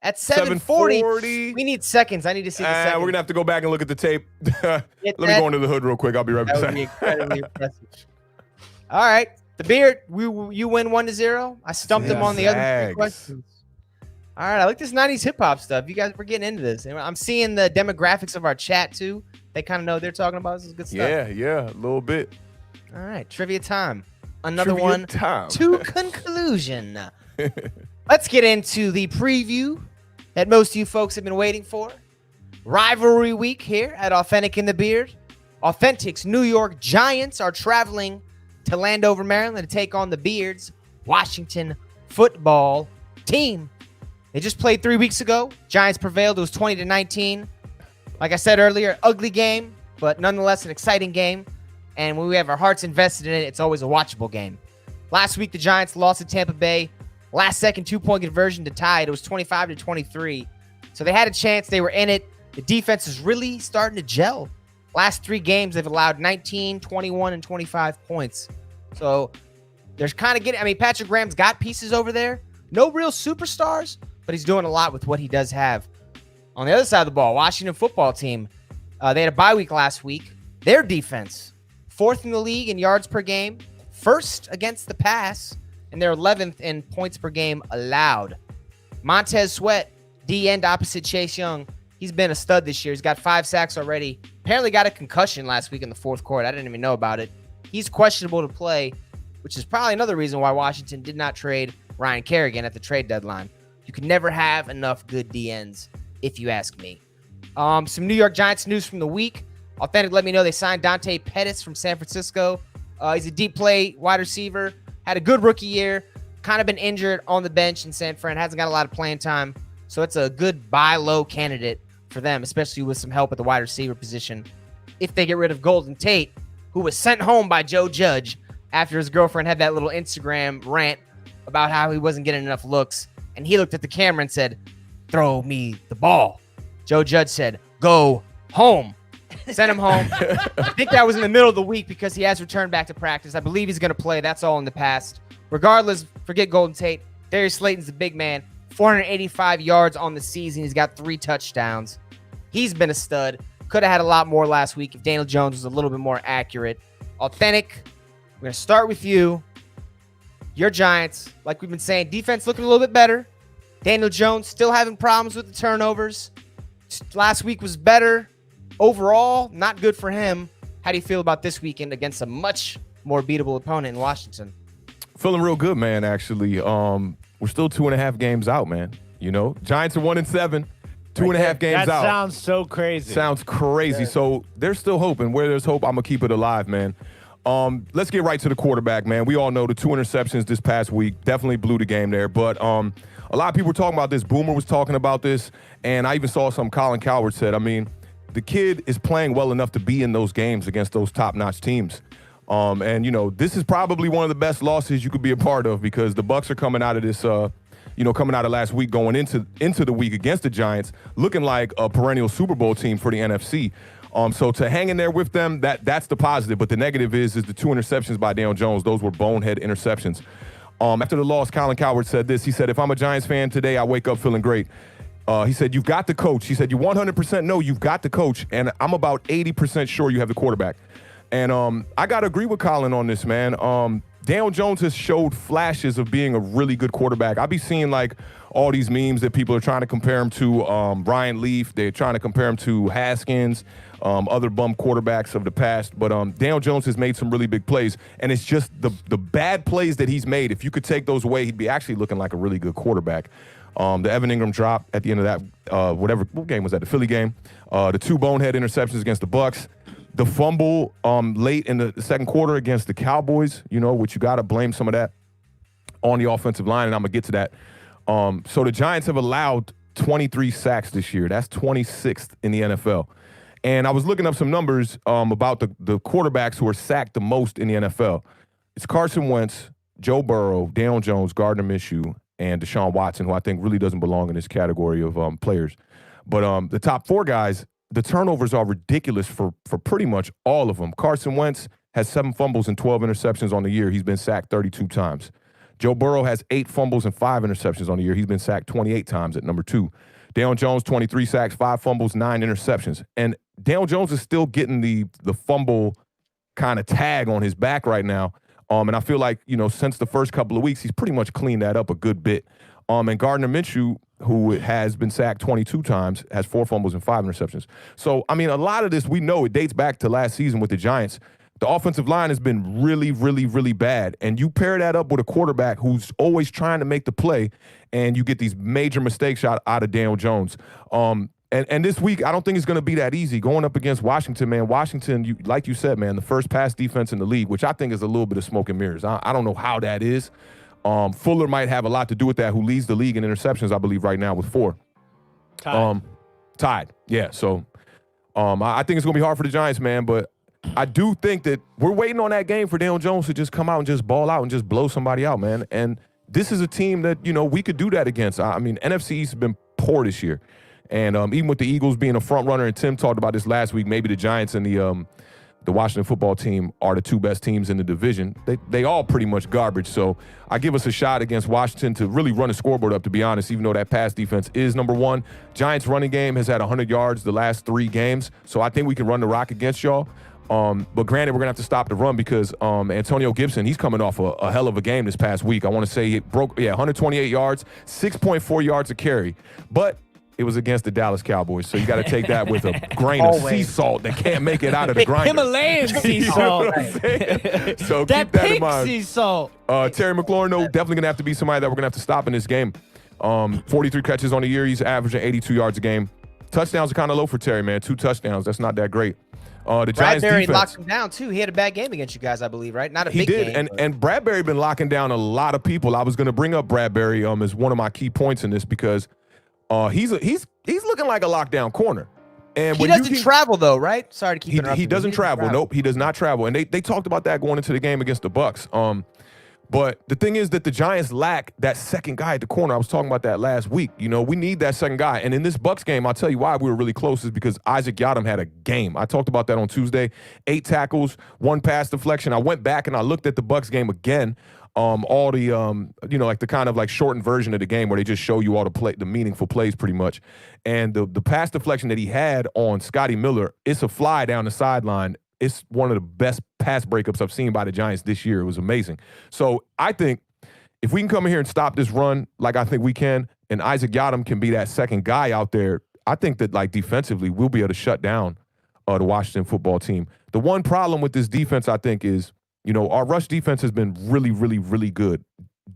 at 7:40. We need seconds. I need to see the seconds. We're gonna have to go back and look at the tape. Let me that? go into the hood real quick. I'll be right That would back. be incredibly impressive. All right. The Beard, you win 1-0. I stumped him on the other 3 Zags. questions. All right. I like this 90s hip hop stuff. You guys were getting into this. And I'm seeing the demographics of our chat too. They kind of know what they're talking about. This is good stuff. Yeah, a little bit. All right. Trivia time. Another Trivia one time. to conclusion. Let's get into the preview that most of you folks have been waiting for. Rivalry week here at Awthentik in the Beard. Awthentik's New York Giants are traveling to Landover, Maryland to take on the Beard's Washington football team. They just played 3 weeks ago. Giants prevailed. It was 20-19. Like I said earlier, ugly game, but nonetheless an exciting game. And when we have our hearts invested in it, it's always a watchable game. Last week, the Giants lost to Tampa Bay. Last second 2-point conversion to tie it. It was 25-23. So they had a chance. They were in it. The defense is really starting to gel. Last 3 games, they've allowed 19, 21, and 25 points. So there's kind of getting, Patrick Graham's got pieces over there. No real superstars, but he's doing a lot with what he does have. On the other side of the ball, Washington football team, they had a bye week last week. Their defense, 4th in the league in yards per game, 1st against the pass, and they're 11th in points per game allowed. Montez Sweat, D end opposite Chase Young, He's been a stud this year. He's got 5 sacks already. Apparently got a concussion last week in the fourth quarter. I didn't even know about it. He's questionable to play, which is probably another reason why Washington did not trade Ryan Kerrigan at the trade deadline. You can never have enough good DNs, if you ask me. Some New York Giants news from the week. Awthentik let me know they signed Dante Pettis from San Francisco. He's a deep play wide receiver. Had a good rookie year. Kind of been injured on the bench in San Fran. Hasn't got a lot of playing time. So it's a good buy low candidate for them, especially with some help at the wide receiver position. If they get rid of Golden Tate, who was sent home by Joe Judge after his girlfriend had that little Instagram rant about how he wasn't getting enough looks. And he looked at the camera and said, "Throw me the ball." Joe Judge said, "Go home." Sent him home. I think that was in the middle of the week because he has returned back to practice. I believe he's going to play. That's all in the past. Regardless, forget Golden Tate. Darius Slayton's a big man. 485 yards on the season. He's got 3 touchdowns. He's been a stud. Could have had a lot more last week if Daniel Jones was a little bit more accurate. Awthentik, we're going to start with you. Your Giants, like we've been saying, defense looking a little bit better. Daniel Jones still having problems with the turnovers. Last week was better. Overall, not good for him. How do you feel about this weekend against a much more beatable opponent in Washington? Feeling real good, man, actually. We're still 2.5 games out, man. You know, Giants are 1-7, 2.5 games out. That sounds so crazy. Sounds crazy. Yeah. So there's still hope, and where there's hope, I'm going to keep it alive, man. Let's get right to the quarterback, man. We all know the 2 interceptions this past week definitely blew the game there. But a lot of people were talking about this. Boomer was talking about this, and I even saw some Colin Cowherd said, I mean, the kid is playing well enough to be in those games against those top-notch teams. And, you know, this is probably one of the best losses you could be a part of because the Bucs are coming out of this, coming out of last week, going into the week against the Giants, looking like a perennial Super Bowl team for the NFC. So to hang in there with them, that's the positive. But the negative is the 2 interceptions by Daniel Jones. Those were bonehead interceptions. After the loss, Colin Cowherd said this. He said, "If I'm a Giants fan today, I wake up feeling great." He said, "You've got the coach." He said, "You 100% know you've got the coach, and I'm about 80% sure you have the quarterback." And I got to agree with Colin on this, man. Daniel Jones has showed flashes of being a really good quarterback. I be seeing, like, all these memes that people are trying to compare him to Ryan Leaf. They're trying to compare him to Haskins, other bum quarterbacks of the past. But Daniel Jones has made some really big plays, and it's just the bad plays that he's made. If you could take those away, he'd be actually looking like a really good quarterback. The Evan Ingram drop at the end of that, what game was that? The Philly game. The 2 bonehead interceptions against the Bucs. The fumble late in the second quarter against the Cowboys, you know, which you got to blame some of that on the offensive line, and I'm going to get to that. So the Giants have allowed 23 sacks this year. That's 26th in the NFL. And I was looking up some numbers about the quarterbacks who are sacked the most in the NFL. It's Carson Wentz, Joe Burrow, Daniel Jones, Gardner Minshew, and Deshaun Watson, who I think really doesn't belong in this category of players. But the top 4 guys, the turnovers are ridiculous for pretty much all of them. Carson Wentz has 7 fumbles and 12 interceptions on the year. He's been sacked 32 times. Joe Burrow has 8 fumbles and 5 interceptions on the year. He's been sacked 28 times at number 2. Daniel Jones, 23 sacks, 5 fumbles, 9 interceptions. And Daniel Jones is still getting the fumble kind of tag on his back right now. And I feel like, you know, since the first couple of weeks, he's pretty much cleaned that up a good bit. And Gardner Minshew, who has been sacked 22 times, has 4 fumbles and 5 interceptions. So, I mean, a lot of this, we know it dates back to last season with the Giants. The offensive line has been really, really, really bad. And you pair that up with a quarterback who's always trying to make the play, and you get these major mistakes out of Daniel Jones. And this week, I don't think it's going to be that easy. Going up against Washington, man. Washington, like you said, man, the first pass defense in the league, which I think is a little bit of smoke and mirrors. I don't know how that is. Fuller might have a lot to do with that, who leads the league in interceptions, I believe, right now with 4. Tied. Yeah, so I think it's going to be hard for the Giants, man, but I do think that we're waiting on that game for Daniel Jones to just come out and just ball out and just blow somebody out, man. And this is a team that, you know, we could do that against. I mean, NFC East has been poor this year. And even with the Eagles being a front runner, and Tim talked about this last week, maybe the Giants and the Washington football team are the 2 best teams in the division. They all pretty much garbage. So I give us a shot against Washington to really run the scoreboard up, to be honest, even though that pass defense is number 1. Giants running game has had 100 yards the last 3 games. So I think we can run the rock against y'all. But granted, we're going to have to stop the run because Antonio Gibson, he's coming off a hell of a game this past week. I want to say he broke, 128 yards, 6.4 yards a carry. But It was against the Dallas Cowboys, so you got to take that with a grain of sea salt that can't make it out of the grinder. Himalayan sea You know salt. what I'm saying? So That keep that in pink mind. sea salt. Terry McLaurin, though, definitely going to have to be somebody that we're going to have to stop in this game. 43 catches on the year. He's averaging 82 yards a game. Touchdowns are kind of low for Terry, man. 2 touchdowns. That's not that great. The Giants Bradbury defense locked him down too. He had a bad game against you guys, I believe, right? Not a he big did, game. and Bradbury been locking down a lot of people. I was going to bring up Bradbury as one of my key points in this because he's looking like a lockdown corner. And he when doesn't you can, travel though, right? Sorry to keep interrupting. he doesn't travel. Nope, he does not travel. And they talked about that going into the game against the Bucks. But the thing is that the Giants lack that second guy at the corner. I was talking about that last week. You know, we need that second guy. And in this Bucks game, I'll tell you why we were really close is because Isaac Yiadom had a game. I talked about that on Tuesday. 8 tackles, 1 pass deflection. I went back and I looked at the Bucks game again. All the like the kind of like shortened version of the game where they just show you all the meaningful plays pretty much. And the pass deflection that he had on Scotty Miller, it's a fly down the sideline. It's one of the best pass breakups I've seen by the Giants this year. It was amazing. So I think if we can come in here and stop this run like I think we can, and Isaac Yiadom can be that second guy out there, I think that like defensively we'll be able to shut down the Washington football team. The one problem with this defense, I think, is our rush defense has been really, really, really good.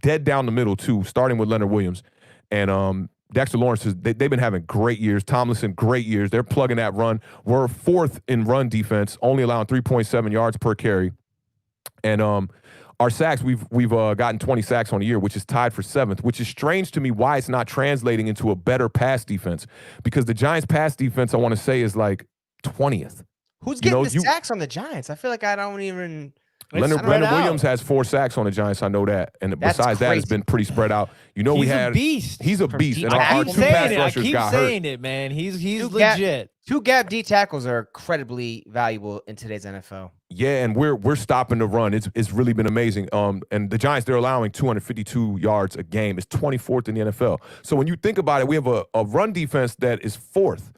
Dead down the middle, too, starting with Leonard Williams. And Dexter Lawrence, they've been having great years. Tomlinson, great years. They're plugging that run. We're 4th in run defense, only allowing 3.7 yards per carry. And our sacks, we've gotten 20 sacks on the year, which is tied for 7th, which is strange to me why it's not translating into a better pass defense. Because the Giants' pass defense, I want to say, is like 20th. Who's getting the sacks on the Giants? I feel like I don't even... Leonard Williams has 4 sacks on the Giants. I know that. And besides that, it's been pretty spread out. He's a beast. He's a beast. And I our keep 2 pass saying it. I rushers keep got hurt. saying it, man. He's legit. 2 gap D tackles are incredibly valuable in today's NFL. Yeah, and we're stopping the run. It's really been amazing. And the Giants, they're allowing 252 yards a game. It's 24th in the NFL. So when you think about it, we have a run defense that is 4th.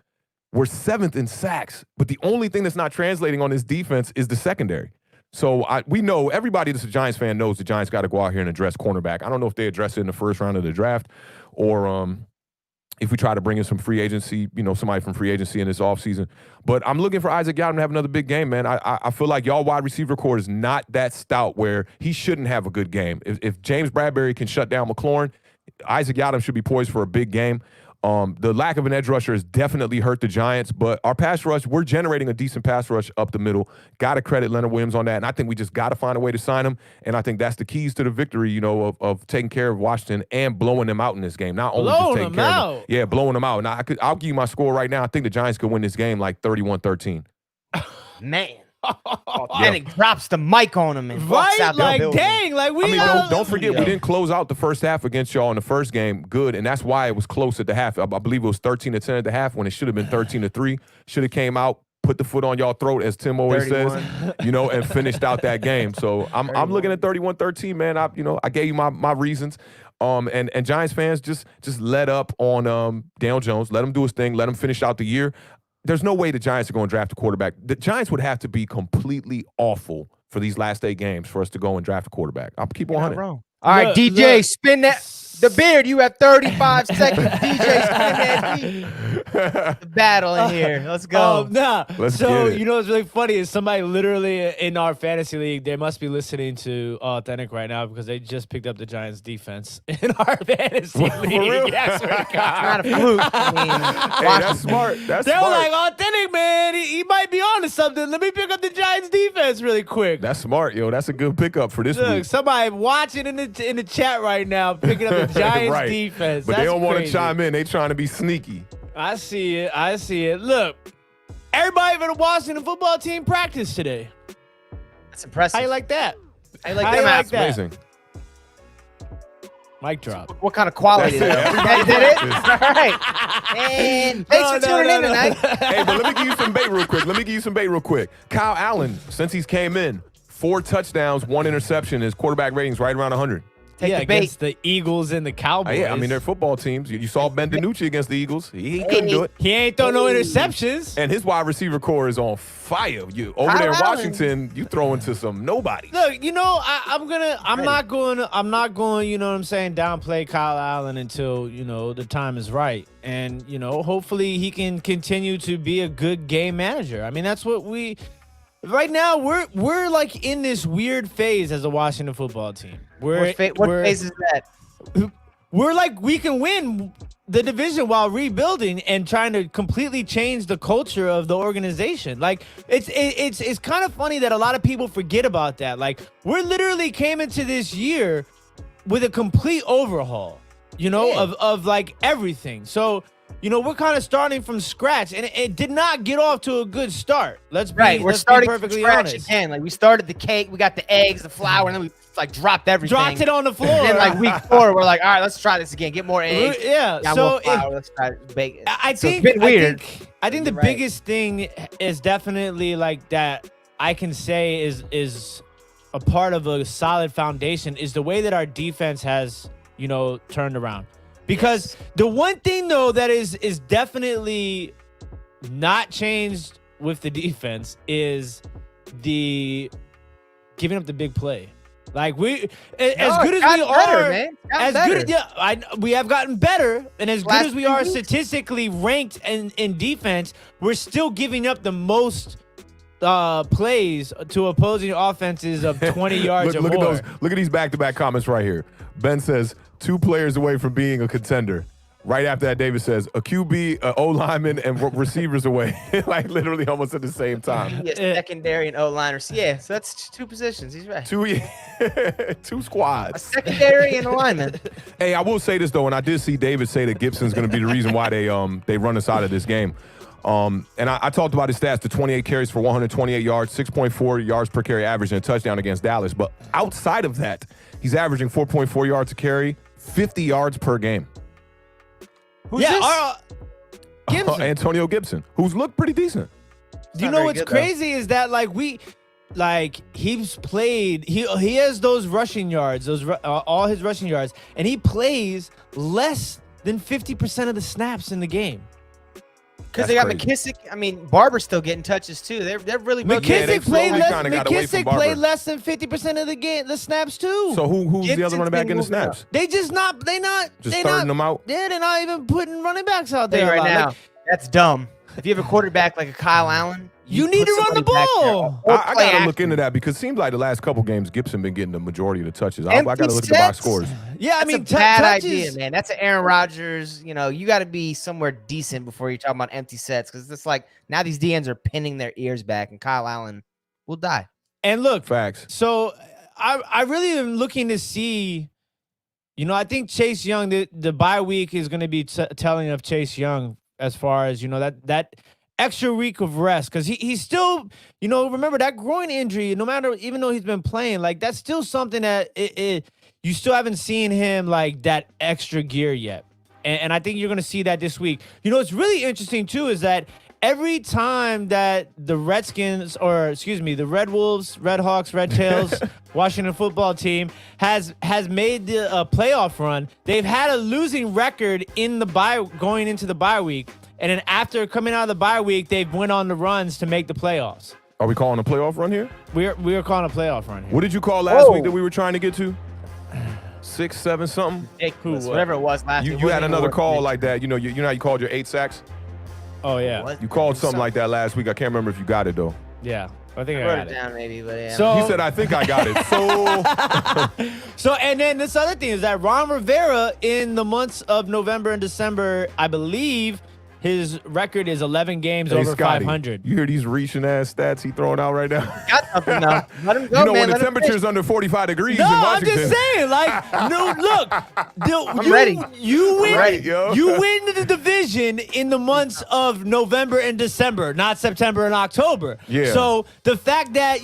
We're 7th in sacks. But the only thing that's not translating on this defense is the secondary. So we know, everybody that's a Giants fan knows the Giants got to go out here and address cornerback. I don't know if they address it in the first round of the draft or if we try to bring in some free agency, somebody from free agency in this offseason. But I'm looking for Isaac Yiadom to have another big game, man. I feel like y'all wide receiver core is not that stout where he shouldn't have a good game. If James Bradbury can shut down McLaurin, Isaac Yiadom should be poised for a big game. The lack of an edge rusher has definitely hurt the Giants, but our pass rush, we're generating a decent pass rush up the middle. Got to credit Leonard Williams on that, and I think we just got to find a way to sign him, and I think that's the keys to the victory, of taking care of Washington and blowing them out in this game. Not only just taking care of them. Yeah, blowing them out. Now, I'll give you my score right now. I think the Giants could win this game like 31-13. Man. Authentik drops the mic on him and walks out the building. Dang, don't forget we didn't close out the first half against y'all in the first game good, and that's why it was close at the half. I believe it was 13-10 at the half when it should have been 13-3. Should have came out, put the foot on y'all throat, as Tim always 31. says, and finished out that game. So I'm looking at 31-13, man. I gave you my reasons. And Giants fans just let up on Daniel Jones, let him do his thing, let him finish out the year. There's no way the Giants are going to draft a quarterback. The Giants would have to be completely awful for these last 8 games for us to go and draft a quarterback. I'll keep 100. All right, DJ, spin that. The beard, you have 35 seconds. DJ, spin that. The battle in here. Let's go. Let's get it. What's really funny is somebody literally in our fantasy league, they must be listening to Awthentik right now because they just picked up the Giants defense in our fantasy league. For real? Yes, It's not a fluke. Hey, that's smart. they were like, Awthentik, man, he might be on to something. Let me pick up the Giants defense really quick. That's smart, yo. That's a good pickup for this week. Somebody watching in the chat right now, picking up the Giants right. defense. But That's they don't want to crazy. chime in. They trying to be sneaky. I see it. Look, everybody for the Washington football team practiced today. That's impressive. How you like that? I like How them you like apples. that? Amazing. Mic drop. What kind of quality? That's it. Is that it? All right. And thanks for tuning in tonight. Hey, but let me give you some bait real quick. Kyle Allen, since he's came in, 4 touchdowns, 1 interception. His quarterback rating's right around 100. Take the bait. against the Eagles and the Cowboys. Yeah, I mean, they're football teams. You saw Ben DiNucci against the Eagles. He couldn't do it. He ain't throw no interceptions. And his wide receiver core is on fire. You over Kyle there in Allen. Washington, you throw into some nobody. Look, I'm not going, you know what I'm saying, downplay Kyle Allen until, the time is right. And, hopefully he can continue to be a good game manager. I mean, that's what right now we're like in this weird phase as a Washington football team. What phase is that? We're like, we can win the division while rebuilding and trying to completely change the culture of the organization. Like, it's kind of funny that a lot of people forget about that. Like, we're literally came into this year with a complete overhaul, of like everything. So, we're kind of starting from scratch, and it did not get off to a good start. We're let's starting be perfectly from scratch honest. again. Like, we started the cake, we got the eggs, the flour, and then we like dropped everything. Dropped it on the floor. And then like week 4, we're like, all right, let's try this again. Get more eggs. Yeah. Got So more flour. Let's try to bake it. I So think it's been weird. I think the You're right. biggest thing is definitely like that I can say is a part of a solid foundation is the way that our defense has, turned around. Because the one thing though that is definitely not changed with the defense is the giving up the big play. Like we as good as we are, as good we have gotten better, and as good as we are statistically ranked in defense, we're still giving up the most plays to opposing offenses of 20 yards or more. Look at these back-to-back comments right here. Ben says 2 players away from being a contender. Right after that, David says a QB, O lineman, and receivers away, like literally almost at the same time. Yeah, secondary and O liners. Yeah, so that's 2 positions. He's right. 2 squads. A secondary and a lineman. Hey, I will say this though, and I did see David say that Gibson's going to be the reason why they run us out of this game. And I talked about his stats: the 28 carries for 128 yards, 6.4 yards per carry average, and a touchdown against Dallas. But outside of that, he's averaging 4.4 yards a carry, 50 yards per game. Who's this? Gibson. Antonio Gibson, who's looked pretty decent. Do you know what's crazy is that he's played. He has those rushing yards, all his rushing yards, and he plays less than 50% of the snaps in the game. Because they got McKissick. I mean, Barber's still getting touches too. They're really McKissick played McKissick played less than 50% of the snaps too. So who's the Gibson's other running back been getting the moving snaps? They just not Starting them out. Yeah, they're not even putting running backs out there right a lot. now. Like, That's dumb. If you have a quarterback like a Kyle Allen, you need put to run the somebody back there. ball. Or I play got to look action. into that because it seems like the last couple games, Gibson been getting the majority of the touches. I got to look at the box sets? scores. Yeah, I That's mean, a bad touches. idea, man. That's an Aaron Rodgers. You got to be somewhere decent before you're talking about empty sets because it's like now these DNs are pinning their ears back, and Kyle Allen will die. And look, Facts. so I really am looking to see. I think Chase Young. The bye week is going to be telling of Chase Young as far as that extra week of rest because he's still remember that groin injury. No matter even though he's been playing, like that's still something that you still haven't seen him like that extra gear yet. And I think you're going to see that this week. What's really interesting, too, is that every time that the the Red Wolves, Red Hawks, Red Tails, Washington football team has made the playoff run, they've had a losing record in the going into the bye week. And then after coming out of the bye week, they've went on the runs to make the playoffs. Are we calling a playoff run here? We are calling a playoff run here. What did you call last week that we were trying to get to? 6, 7, something? Whatever it was last week. You had another call like that. You know how you called your 8 sacks? Oh, yeah. What? You called something like that last week. I can't remember if you got it, though. Yeah. I think I wrote got it down maybe, but yeah. So, He said, I think I got it. So, and then this other thing is that Ron Rivera in the months of November and December, I believe his record is 11 games over Scotty, 500. You hear these reaching ass stats he throwing out right now? Got something though. Let him go, man. When the Let him temperature fish. is under 45 degrees No, in I'm Washington. just saying, look, I'm ready. You win, I'm ready, yo. You win the division in the months of November and December, not September and October. Yeah. So the fact that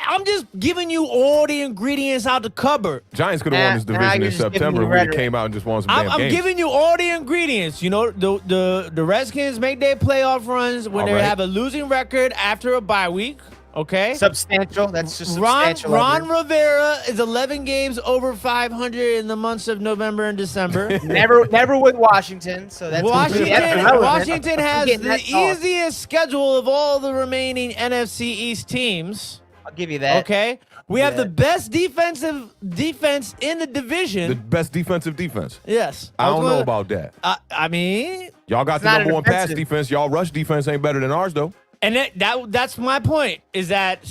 I'm just giving you all the ingredients out the cupboard. Giants could have won this Now division you're in just giving September me when it rhetoric. came out and just won some damn I'm games. giving you all the ingredients. The Redskins make their playoff runs when All they right. have a losing record after a bye week. Okay. Substantial. That's just Ron substantial. Rivera is 11 games over 500 in the months of November and December. never with Washington. So that's Washington has getting the that talk. easiest schedule of all the remaining NFC East teams. I'll give you that. Okay. We have the best defense in the division. The best defensive defense. Yes. I don't know about that. I mean, Y'all got It's the not number an one pass offensive. defense. Y'all rush defense ain't better than ours, though. and that's my point, is that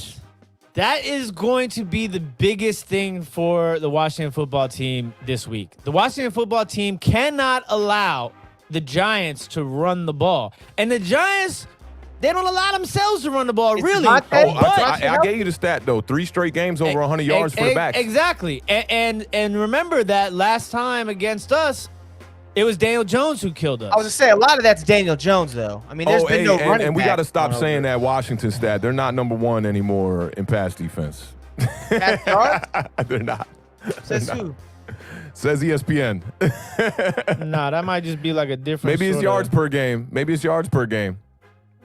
is going to be the biggest thing for the Washington football team this week. The Washington football team cannot allow the Giants to run the ball. And the Giants, they don't allow themselves to run the ball, really. Devontae- Oh, I gave you the stat, though. 3 straight games over 100 yards for the backs. Exactly. And remember that last time against us, it was Daniel Jones who killed us. I was gonna say a lot of that's Daniel Jones, though. I mean, there's been no running and we back got to stop going saying over. that Washington stat. They're not number 1 anymore in pass defense. That's hard. They're not. Says They're who? not. Says ESPN. Nah, that might just be like a different. Maybe it's sorta- yards per game. Maybe it's yards per game.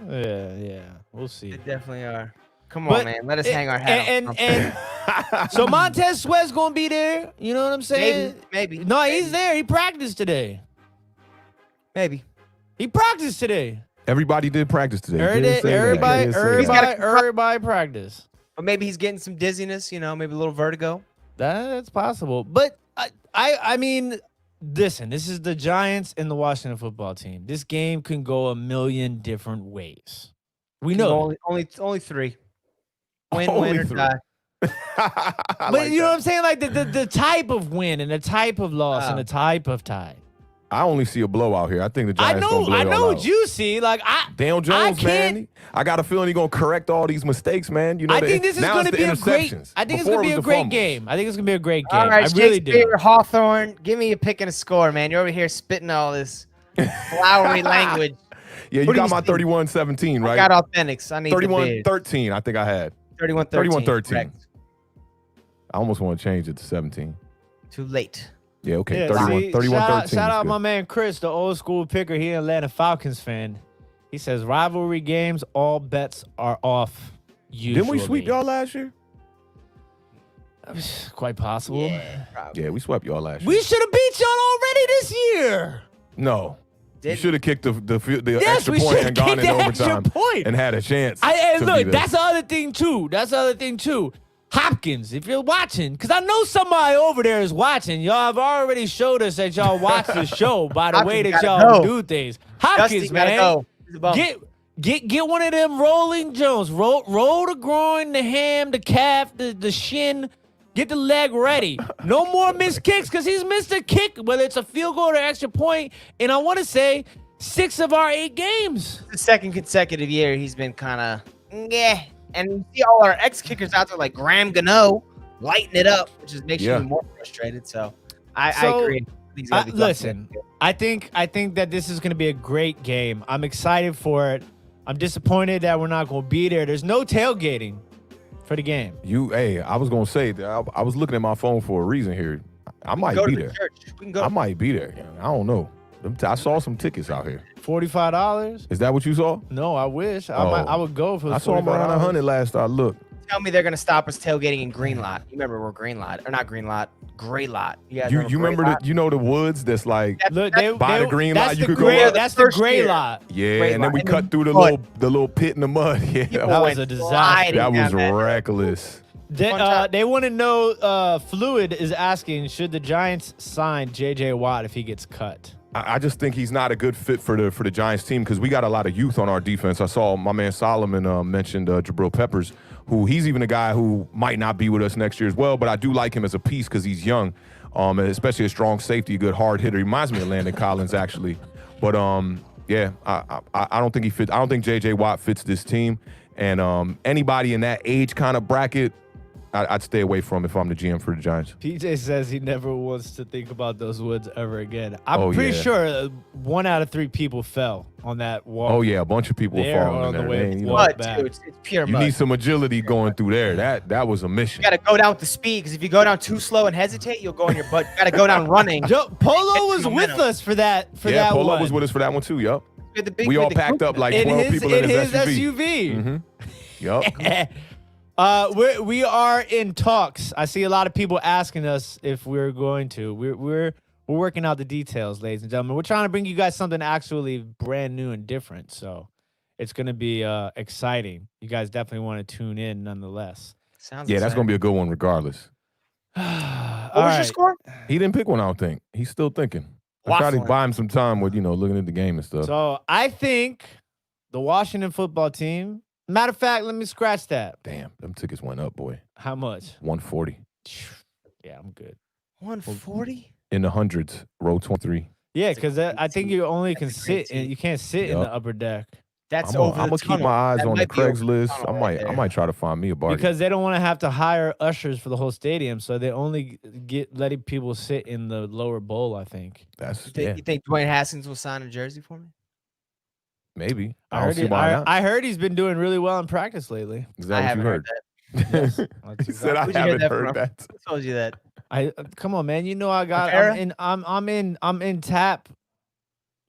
Yeah, we'll see. They definitely are. Come But on, man. Let us hang our hat on something. and so Montez Sweat's gonna be there. You know what I'm saying? Maybe. No, he's there. He practiced today. Maybe. He practiced today. Everybody did practice today. He did say that. He Everybody did say that. everybody practiced. Or maybe he's getting some dizziness, maybe a little vertigo. That's possible. But I mean, listen, this is the Giants and the Washington football team. This game can go a million different ways. We know. Only 3. Win, Only win, or 3. die. But you know what I'm saying? Like the type of win and the type of loss and the type of tie. I only see a blowout here. I think the I Giants gonna blow know it all what out. you see. Like Daniel Jones, can't- man. I got a feeling he's gonna correct all these mistakes, man. You know, I think this is now going it's to the be a great. interceptions. I think it's Before going to be it a was the great fumbles. game. I think it's going to be a great game. All right, I really do. Shakespeare, Hawthorne, give me a pick and a score, man. You're over here spitting all this flowery language. Yeah, you What do got you my see? 31-17, I right? got Authentics. I need the bid. 31-13, I think I had. 31-13. 31-13. Correct. I almost want to change it to 17. Too late. Yeah, okay. Yeah, 31-13. shout out my man Chris, the old school picker. He an Atlanta Falcons fan. He says rivalry games, all bets are off. Usually. Didn't we sweep y'all last year? Quite possible. Yeah, we swept y'all last year. We should have beat y'all already this year. No. You Didn't. should have kicked the Yes, extra we point should and have gone kicked in the extra overtime point. and had a chance. And to look, beat us. that's the other thing too. Hopkins, if you're watching, because I know somebody over there is watching. Y'all have already showed us that y'all watch the show by the way Hopkins that gotta y'all go. do things. Hopkins, Dusty gotta man, go. He's a bum. get one of them rolling Jones. Roll the groin, the ham, the calf, the shin. Get the leg ready. No more missed kicks because he's missed a kick, whether it's a field goal or extra point. And I want to say 6 of our 8 games. The second consecutive year, he's been kind of, And you see all our ex-kickers out there like Graham Gano lighting it up, which just makes you even more frustrated. So I agree. I think it's gonna be tough. Listen, I think that this is going to be a great game. I'm excited for it. I'm disappointed that we're not going to be there. There's no tailgating for the game. I was gonna say that I was looking at my phone for a reason here. I might Go be to the there. church. We can go. I might be there. I don't know. I saw some tickets out here. $45? Is that what you saw? No, I wish. Oh. I would go for the I saw them around 100 last I looked. Tell me they're gonna stop us tailgating in Green Lot. You remember we're Green Lot or not Green Lot? Gray Lot. Yeah. You remember the woods that's like Look, by the green lot that's you the could go gray, up? That's the First gray year. lot. Yeah, Great and then lot. we And cut then through mud. the little pit in the mud. Yeah, People That was went a disaster. sliding that was down that. reckless. They want to know. Fluid is asking, should the Giants sign J.J. Watt if he gets cut? I just think he's not a good fit for the Giants team because we got a lot of youth on our defense. I saw my man Solomon mentioned Jabril Peppers, who he's even a guy who might not be with us next year as well, but I do like him as a piece because he's young, and especially a strong safety, a good hard hitter. He reminds me of Landon Collins actually, but yeah, I don't think he fits. I don't think J.J. Watt fits this team, and anybody in that age kind of bracket, I'd stay away from if I'm the GM for the Giants. PJ says he never wants to think about those woods ever again. I'm Oh, pretty yeah. sure 1 out of 3 people fell on that walk. Oh yeah, a bunch of people were There falling on in the there. way They ain't, you know, walk Mud, back. too. It's pure you mud. need some agility going through there. That was a mission. You got to go down with the speed because if you go down too slow and hesitate, you'll go on your butt. You got to go down running. Polo was momentum. with us for that. Yeah, that Polo one. was with us for that one. Yup. With the big- We with all the packed group up like in 12 his people in his SUV. SUV. Mhm. Yup. We are in talks. I see a lot of people asking us if we're going to. We're working out the details, ladies and gentlemen. We're trying to bring you guys something actually brand new and different. So it's going to be exciting. You guys definitely want to tune in nonetheless. Sounds Yeah, that's going to be a good one regardless. What was your score? He didn't pick one, I don't think. He's still thinking. I tried to buy him some time with, looking at the game and stuff. So I think the Washington football team, matter of fact, let me scratch that. Damn, them tickets went up, boy. How much? 140. Yeah, I'm good. 140? In the hundreds, row 23. Yeah, because I think you only can sit and you can't sit in Yup. the upper deck. That's I'm over gonna the keep tunnel. my eyes That on the might be over the Craigslist. tunnel I right there. might try to find me a bargain. Because they don't want to have to hire ushers for the whole stadium, so they only letting people sit in the lower bowl, I think. That's You think Dwayne Haskins will sign a jersey for me? maybe. I don't heard, see why not. I heard he's been doing really well in practice lately. Is I that what you haven't heard? that. Yes, He said I Where'd you hear haven't that heard from? that. I told you that. Come on, man. You know I got. Rivera? I'm in tap.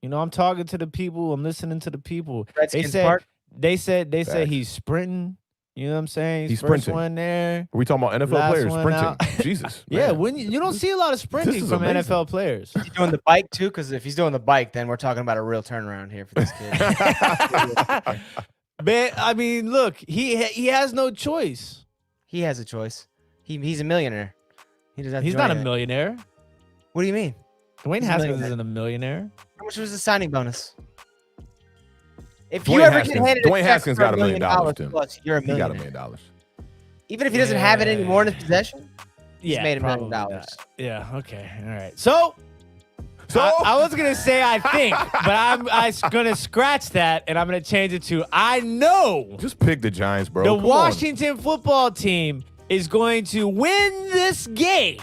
I'm talking to the people. I'm listening to the people. Redskins Park? They said Facts. he's sprinting. You know what I'm saying? He's First sprinting. one there. Are we talking about NFL Last players one sprinting? out. Jesus. Yeah, man. when you don't see a lot of sprinting is from amazing. NFL players. Is he doing the bike too? Because if he's doing the bike, then we're talking about a real turnaround here for this kid. Man, I mean, look, he has no choice. He has a choice. He's a millionaire. He doesn't have to He's join not a anything. millionaire. What do you mean? Dwayne He's a Haskins millionaire. isn't a millionaire. How much was the signing bonus? If Dwayne you ever Haskins- get handed Dwayne a check Haskins for got $1 million, $1 Tim. plus, you're a He got millionaire. $1 million. Even if he doesn't have it anymore in his possession, Yeah, made $1 million. probably not. Yeah. Okay. All right. So So I was gonna say I think, but I'm gonna scratch that and I'm gonna change it to I know just pick the Giants, bro. the Come on. Washington football team is going to win this game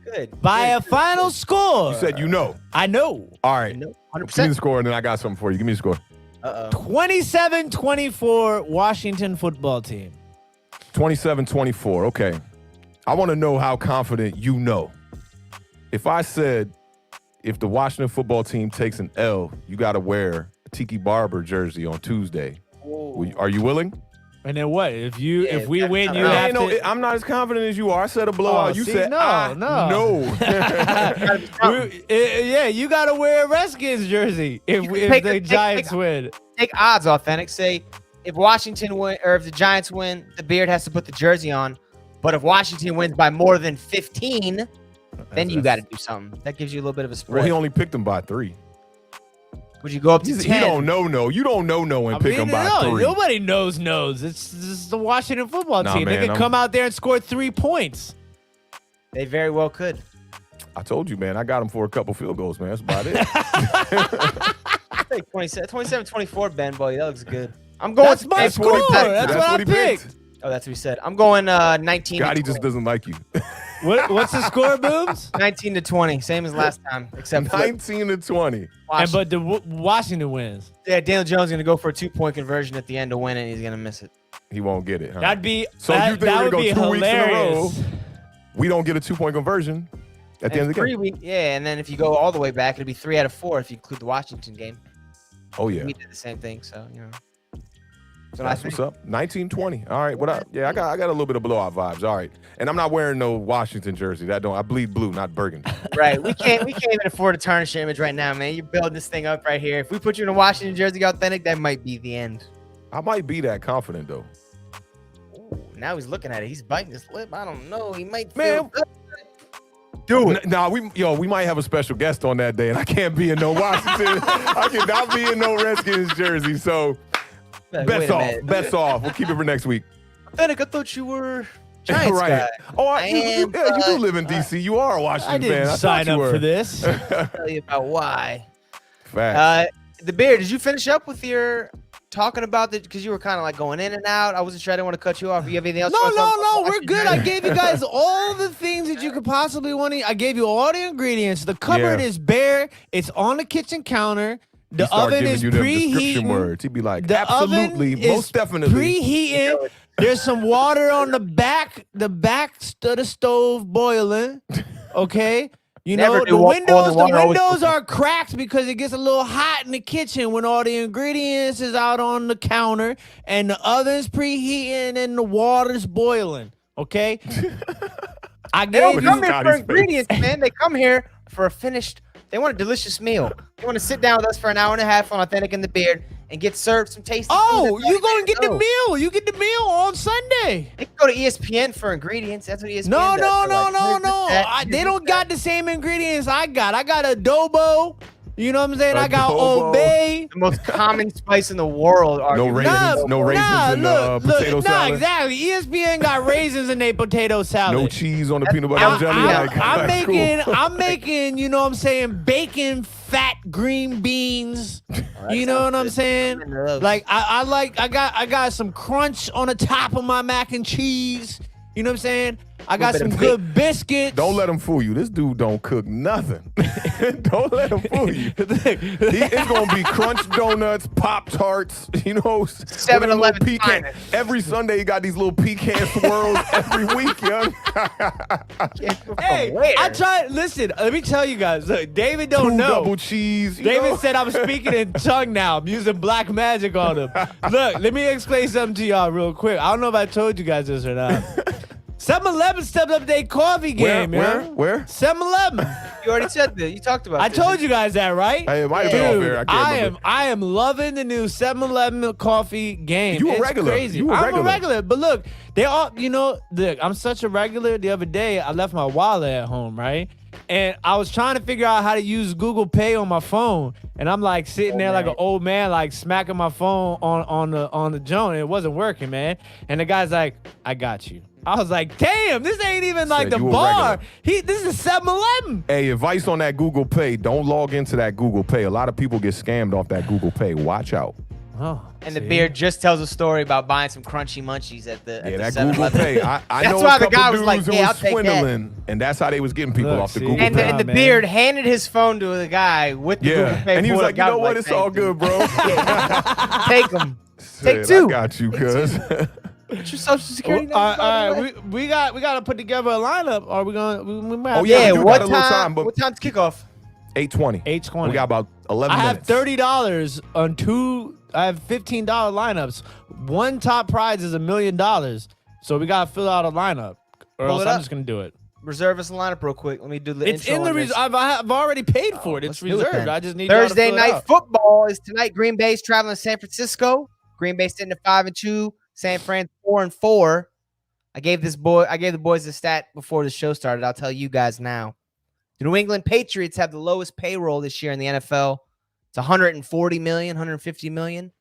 good. by a final score. You said you know. I know. All right. No, Give me 100%. the score, and then I got something for you. Give me the score. 27-24 Washington football team. 27-24. Okay. I want to know how confident you know. If I said if the Washington football team takes an L, you got to wear a Tiki Barber jersey on Tuesday. Are you willing? And then what? If we that's win, not you right. have to. I'm not as confident as you are. I said a blowout. You see, said no. no. Yeah, you got to wear a Redskins jersey if the Giants win. Take odds, Authentic. Say if Washington win or if the Giants win, the Beard has to put the jersey on. But if Washington wins by more than 15, then you got to do something. That gives you a little bit of a spread. Well, he only picked them by 3. Would you go up to 10? He don't know no. You don't know no and pick them by 3. Nobody knows. It's the Washington football Nah, team. man, They can come out there and score 3 points. They very well could. I told you, man. I got him for a couple field goals, man. That's about it. I think 27-24, Ben, boy. That looks good. I'm going. That's my score. That's what I he picked. Oh, that's what he said. I'm going 19 God, he to just 20. doesn't like you. What's the score, Boomz? 19 to 20, same as last time, except for 19-20. But the Washington wins. yeah, Daniel Jones is going to go for a 2-point conversion at the end to win it, and he's going to miss it. He won't get it, huh? That'd be So you think that we're would gonna be go 2 weeks in a row? hilarious. We don't get a 2-point conversion at the end of the game. Yeah, and then if you go all the way back, it'll be 3 out of 4 if you include the Washington game. Oh, yeah. We did the same thing, so, So That's what's up. 19-20. All right, what up? Yeah, I got a little bit of blowout vibes. All right. And I'm not wearing no Washington jersey. I bleed blue, not burgundy. Right. We can't even afford to tarnish your image right now, man. You're building this thing up right here. If we put you in a Washington jersey, Authentic, that might be the end. I might be that confident though. Ooh, now he's looking at it. He's biting his lip. I don't know. He might feel Man. good. Do it. Nah, we might have a special guest on that day, and I can't be in no Washington. I cannot be in no Redskins jersey. So Wait bets a off. minute. Bets off. We'll keep it for next week. Authentic, I thought you were Giants right. guy. Oh, I you am, do live in DC. You are a Washington I didn't fan. sign thought you up were. for this. I'll tell you about why. Facts. The Beard, did you finish up with your talking about the, because you were kind of like going in and out. I wasn't sure. I didn't want to cut you off. You have anything else? No, you wanna talk about? we're good. I gave you guys all the things that you could possibly want to eat. I gave you all the ingredients. The cupboard Yeah. is bare. It's on the kitchen counter. The He start oven giving is you them description preheating. words. He'd be like, The absolutely, oven most is definitely. preheating. There's some water on the back of the stove boiling. Okay. You Never know, do the water windows are cracked because it gets a little hot in the kitchen when all the ingredients is out on the counter and the oven's preheating and the water's boiling. Okay? I They don't gave come you here for Scotty's ingredients, man. They come here for a finished. They want a delicious meal. They want to sit down with us for an hour and a half on Authentic in the Beard and get served some tasty. Oh, food. you go and get the meal. You get the meal on Sunday. They can go to ESPN for ingredients. That's what ESPN No, does. no, They're no, like, no, here's no. this, They don't got the same ingredients I got. I got adobo. You know what I'm saying? I got Adobo. obey. the most common spice in the world. No raisins, no raisins in potato salad. Exactly. ESPN got raisins in their potato salad. No cheese on the peanut butter and jelly. I'm making, you know what I'm saying, bacon, fat green beans. You know what I'm saying? Like I got some crunch on the top of my mac and cheese. You know what I'm saying? I got some good biscuits. Don't let him fool you. This dude don't cook nothing. Don't let him fool you. It's gonna be crunch donuts, Pop Tarts, you know, 7-Eleven pecan. Every Sunday he got these little pecan swirls every week, young. Hey, I tried. Listen, let me tell you guys. Look, David don't 2 know. double cheese. you David know? said I'm speaking in tongue now. I'm using black magic on him. Look, let me explain something to y'all real quick. I don't know if I told you guys this or not. 7-Eleven stepped up their coffee game, man. Where? 7-Eleven. You already said that. You talked about. I this. told you guys that, right? Hey, it might have been off air. I can't remember. I am loving the new 7-Eleven coffee game. You a It's regular. crazy. You a I'm regular. a regular, but look, they all, you know, look, I'm such a regular. The other day, I left my wallet at home, right? And I was trying to figure out how to use Google Pay on my phone, and I'm like sitting there like an old man, like smacking my phone on the joint. And it wasn't working, man. And the guy's like, "I got you." I was like, "Damn, this ain't even like Said the you a bar. regular. This is 7-Eleven." Hey, advice on that Google Pay. Don't log into that Google Pay. A lot of people get scammed off that Google Pay. Watch out. Oh, And the Beard just tells a story about buying some crunchy munchies at the. Yeah, at that the Google 7-Eleven. Pay. I That's know why a the couple guy was dudes like, who "Yeah, I'll was take that." swindling, and that's how they was getting people Look, off the see. Google And Pay. the, and the man. Beard handed his phone to the guy with the Google Yeah, Pay. and he was pulled like, "You up. know what? Like, It's all "Thank you." good, bro." Take them. Take Said, two. I got you, cuz. What's your social security All number? right, we got to put together a lineup. Are we gonna? We might Oh, have yeah, Yeah, we do what got a little time? time, but- What time's kickoff? 8:20. 8:20. We got about 11 I have minutes. $30 on two. I have $15 lineups. One top prize is $1 million. So we gotta fill out a lineup, or Pull else it I'm up. just gonna do it. Reserve us a lineup real quick. Let me do the It's intro in the on this. reserve. I've already paid for it. It's Let's do it reserved. then. I just need y'all to Thursday fill it night out. football is tonight. Green Bay's traveling to San Francisco. Green Bay sitting at 5-2. San Fran 4-4. I gave the boys a stat before the show started. I'll tell you guys now. The New England Patriots have the lowest payroll this year in the NFL. It's 140 million, 150 million.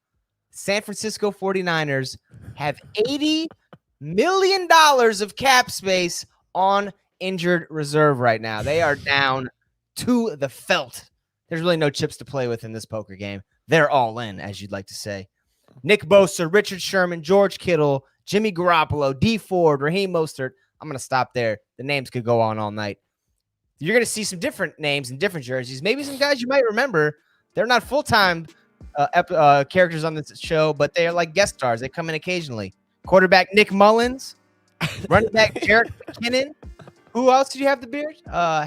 San Francisco 49ers have $80 million of cap space on injured reserve right now. They are down to the felt. There's really no chips to play with in this poker game. They're all in, as you'd like to say. Nick Bosa, Richard Sherman, George Kittle, Jimmy Garoppolo, D Ford, Raheem Mostert. I'm going to stop there. The names could go on all night. You're going to see some different names and different jerseys. Maybe some guys you might remember. They're not full-time characters on this show, but they're like guest stars. They come in occasionally. Quarterback Nick Mullins, running back Jerick McKinnon. Who else did you have the Beard?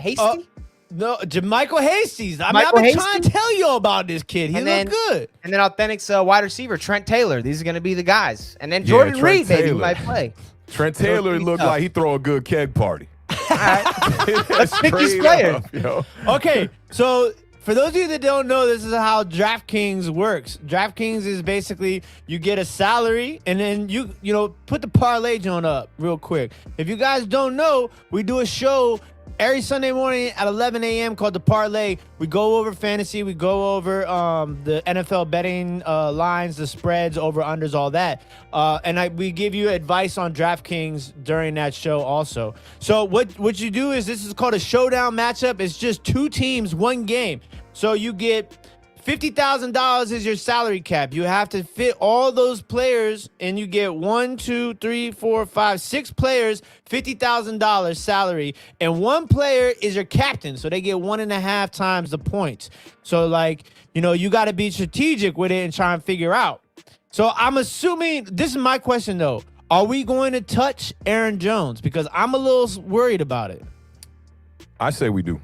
Hasty? No, JaMychal Hasty. I've Michael been Hasty? trying to tell you about this kid. He And look then- good. And then Authentic's wide receiver, Trent Taylor. These are going to be the guys. And then Yeah, Jordan Trent Reed, maybe, who Taylor. might play. Trent Taylor He's looked tough. like he throw a good keg party. All right. Let's pick these Straight players. up, yo. Okay, so for those of you that don't know, this is how DraftKings works. DraftKings is basically you get a salary and then you put the parlay joint up real quick. If you guys don't know, we do a show every Sunday morning at 11 a.m. called The Parlay. We go over fantasy. We go over the NFL betting lines, the spreads, over-unders, all that. And we give you advice on DraftKings during that show also. So what you do is this is called a showdown matchup. It's just two teams, one game. So you get $50,000 is your salary cap. You have to fit all those players, and you get 1, 2, 3, 4, 5, 6 players, $50,000 salary, and one player is your captain, so they get 1.5 times the points. So, you got to be strategic with it and try and figure out. So I'm assuming, this is my question though, are we going to touch Aaron Jones? Because I'm a little worried about it. I say we do.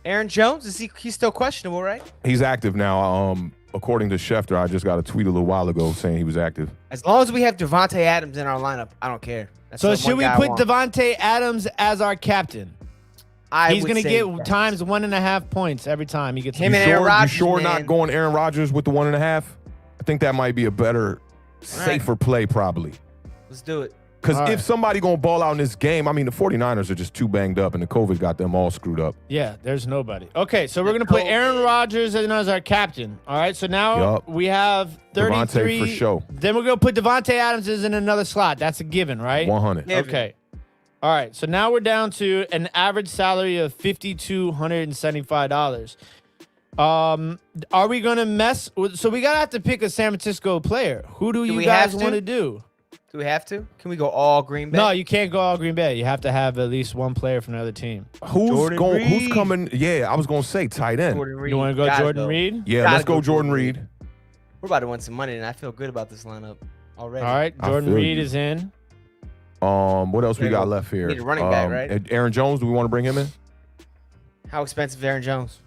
Aaron Jones, he's still questionable, right? He's active now. According to Schefter, I just got a tweet a little while ago saying he was active. As long as we have Devontae Adams in our lineup, I don't care. That's So the should one we guy I put want. Devontae Adams as our captain? He's would going to say get yes. times 1.5 points every time he gets Him a and Aaron Rodgers, You sure man. not going Aaron Rodgers with the 1.5? I think that might be a better, safer play probably. Let's do it. Because All right. if somebody going to ball out in this game, I mean, the 49ers are just too banged up, and the COVID got them all screwed up. Yeah, there's nobody. Okay, so we're going to put Aaron Rodgers as our captain. All right, so now Yup. we have 33. Devontae for sure. Then we're going to put Devontae Adams in another slot. That's a given, right? 100. Yeah. Okay. All right, so now we're down to an average salary of $5,275. Are we going to mess with, so we got to have to pick a San Francisco player. Who do you we guys have to? want to do? Do we have to? Can we go all Green Bay? No, you can't go all Green Bay. You have to have at least one player from another team. Who's Reed. coming? Yeah, I was going to say tight end. Jordan Reed. You want to go Gotta Jordan go. Reed? Yeah, Gotta let's go go Jordan Jordan Reed. We're about to win some money, and I feel good about this lineup already. All right, I Jordan feel Reed you. is in. What else we Yeah, got left here? need a running back, right? Aaron Jones, do we want to bring him in? How expensive is Aaron Jones?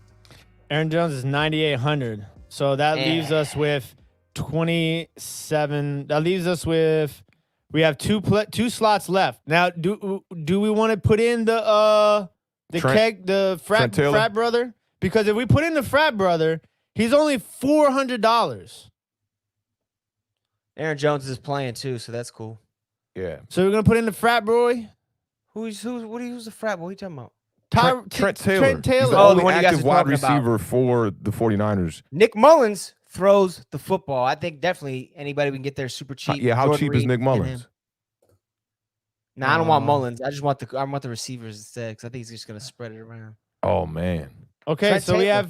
Aaron Jones is 9,800. So that leaves us with 27. That leaves us with, we have two slots left. Now, do we want to put in the Trent Taylor? frat brother? Because if we put in the frat brother, he's only $400. Aaron Jones is playing too, so that's cool. Yeah. So we're gonna put in the frat boy. Who's the frat boy? What are you talking about? Trent Taylor. Trent Taylor. He's the Oh, only the one you guys active are wide talking about. receiver for the 49ers. Nick Mullins throws the football. I think definitely anybody we can get there super cheap. Yeah, how Jordan cheap is Reed, Nick get Mullins? him. Nah, I don't want Mullins. I just want the receivers instead because I think he's just gonna spread it around. Oh, man. Okay, Trent so Taylor.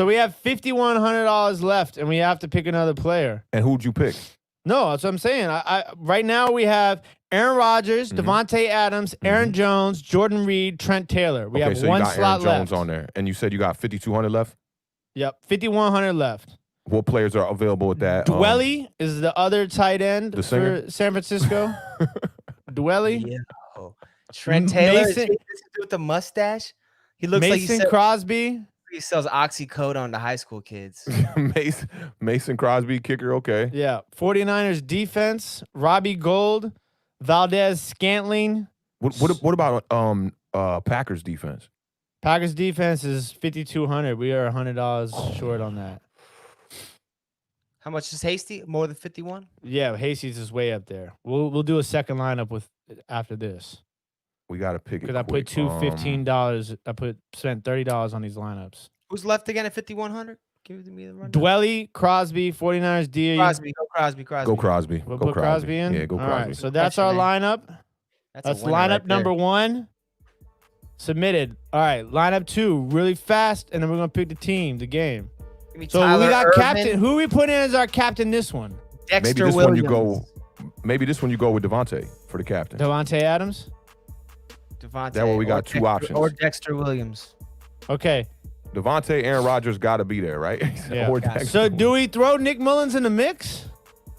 we have $5,100 left, and we have to pick another player. And who'd you pick? No, that's what I'm saying. I right now we have Aaron Rodgers, Mhm. Devontae Adams, Aaron Jones, Jordan Reed, Trent Taylor. We have so one you got slot Aaron Jones left. on there. And you said you got 5,200 left? Yep, 5,100 left. What players are available with that? Dwelly is the other tight end the for singer? San Francisco. Dwelly. Yeah. Trent Taylor is Mason- he this dude with the mustache. He looks like Mason Crosby. he sells oxycodone to high school kids. Mason Crosby, kicker, okay. Yeah. 49ers defense. Robbie Gould. Valdez Scantling. What about Packers defense? Packers defense is 5,200. We are $100 short on that. How much is Hasty? More than 51? Yeah, Hasties is way up there. We'll do a second lineup with after this. We got to pick it Because I put quick. $15. Spent $30 on these lineups. Who's left again at 5,100? Give me the rundown. Dwelly, Crosby, 49ers D. Crosby. Go Crosby. Go Crosby. We'll Go put Crosby in? Yeah, go All Crosby. right, so that's our lineup. That's That's a winner lineup right there. number 1. Submitted. All right, lineup 2, really fast, and then we're going to pick the team, the game. Give me So Tyler we got Ervin, captain. Who we put in as our captain this one? Dexter Maybe this Williams. one you go with Devontae for the captain. Devontae Adams? Devontae. That way we or got two Dexter- options. Or Dexter Williams. Okay. Devontae, Aaron Rodgers got to be there, right? Yeah. Or Dexter. So do we throw Nick Mullins in the mix?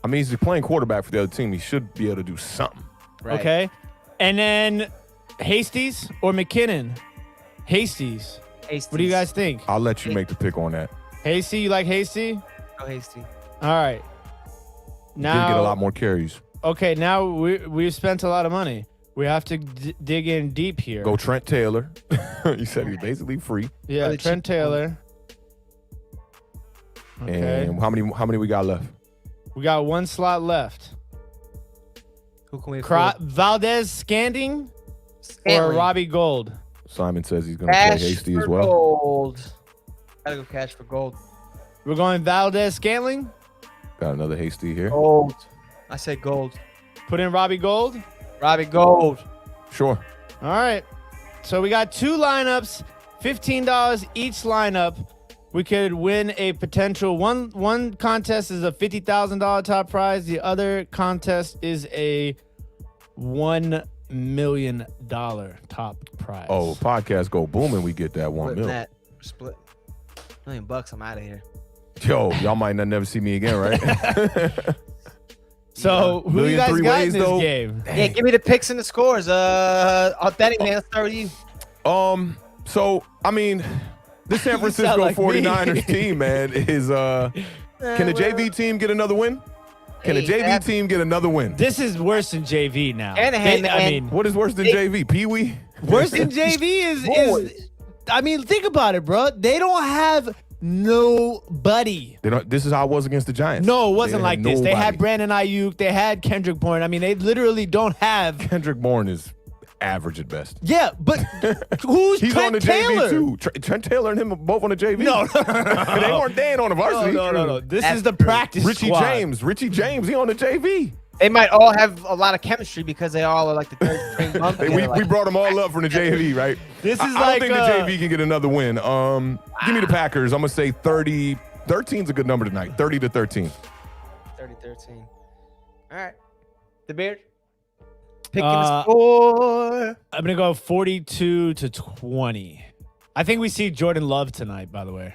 I mean, he's playing quarterback for the other team. He should be able to do something. Right. Okay. And then Hasties or McKinnon? Hasties. Hasty. What do you guys think? I'll let you make the pick on that. Hasty, you like Hasty? Go Hasty. All right. He Now, did get a lot more carries. okay, now we've spent a lot of money. We have to dig in deep here. Go Trent Taylor. You said he's basically free. Yeah, Really Trent cheap. Taylor. Okay. And how many we got left? We got one slot left. Who can we afford? Valdez Scantling or Scantling. Robbie Gould? Simon says he's going to play Cash Hasty for as well. gold. Gotta go cash for gold. We're going Valdez Scantling. Got another Hasty here. Gold. I said gold. Put in Robbie Gould. Robbie Gold. Sure. All right. So we got 2 lineups, $15 each lineup. We could win a potential one contest is a $50,000 top prize. The other contest is a $1 million top prize. Oh, podcast go booming. We get that 1 Splitting mil. that. Split. $1,000,000. I'm out of here. Yo, y'all might not never see me again, right? So who you Million guys three got in ways, this though. game? Yeah, give me the picks and the scores. Authentic, man. Let's start with you. So I mean, This San You sound Francisco like me. 49ers team, man, is can the JV team get another win? Can the JV team get another win? This is worse than JV now. I mean, What is worse than JV? Pee-wee? worse than JV is. I mean, think about it, bro. They don't have nobody. They don't. This is how it was against the Giants. No, it wasn't They like had this. They had nobody. Brandon Ayuk. They had Kendrick Bourne. I mean, they literally don't have. Kendrick Bourne is average at best. Yeah, but who's He's Trent on the Taylor? JV too. Trent Taylor and him are both on the JV. No, they ain't on the varsity. no. This That's is the true. practice Richie squad. James, he on the JV. They might all have a lot of chemistry because they all are like the third string bump. Hey, we brought them all up from the JV, right? This is I like, don't think the JV can get another win. Give me the Packers. I'm gonna say 30. 13's a good number tonight. 30-13. 30-13. All right. The Beard. Picking Uh, the score. I'm gonna go 42-20. I think we see Jordan Love tonight. By the way,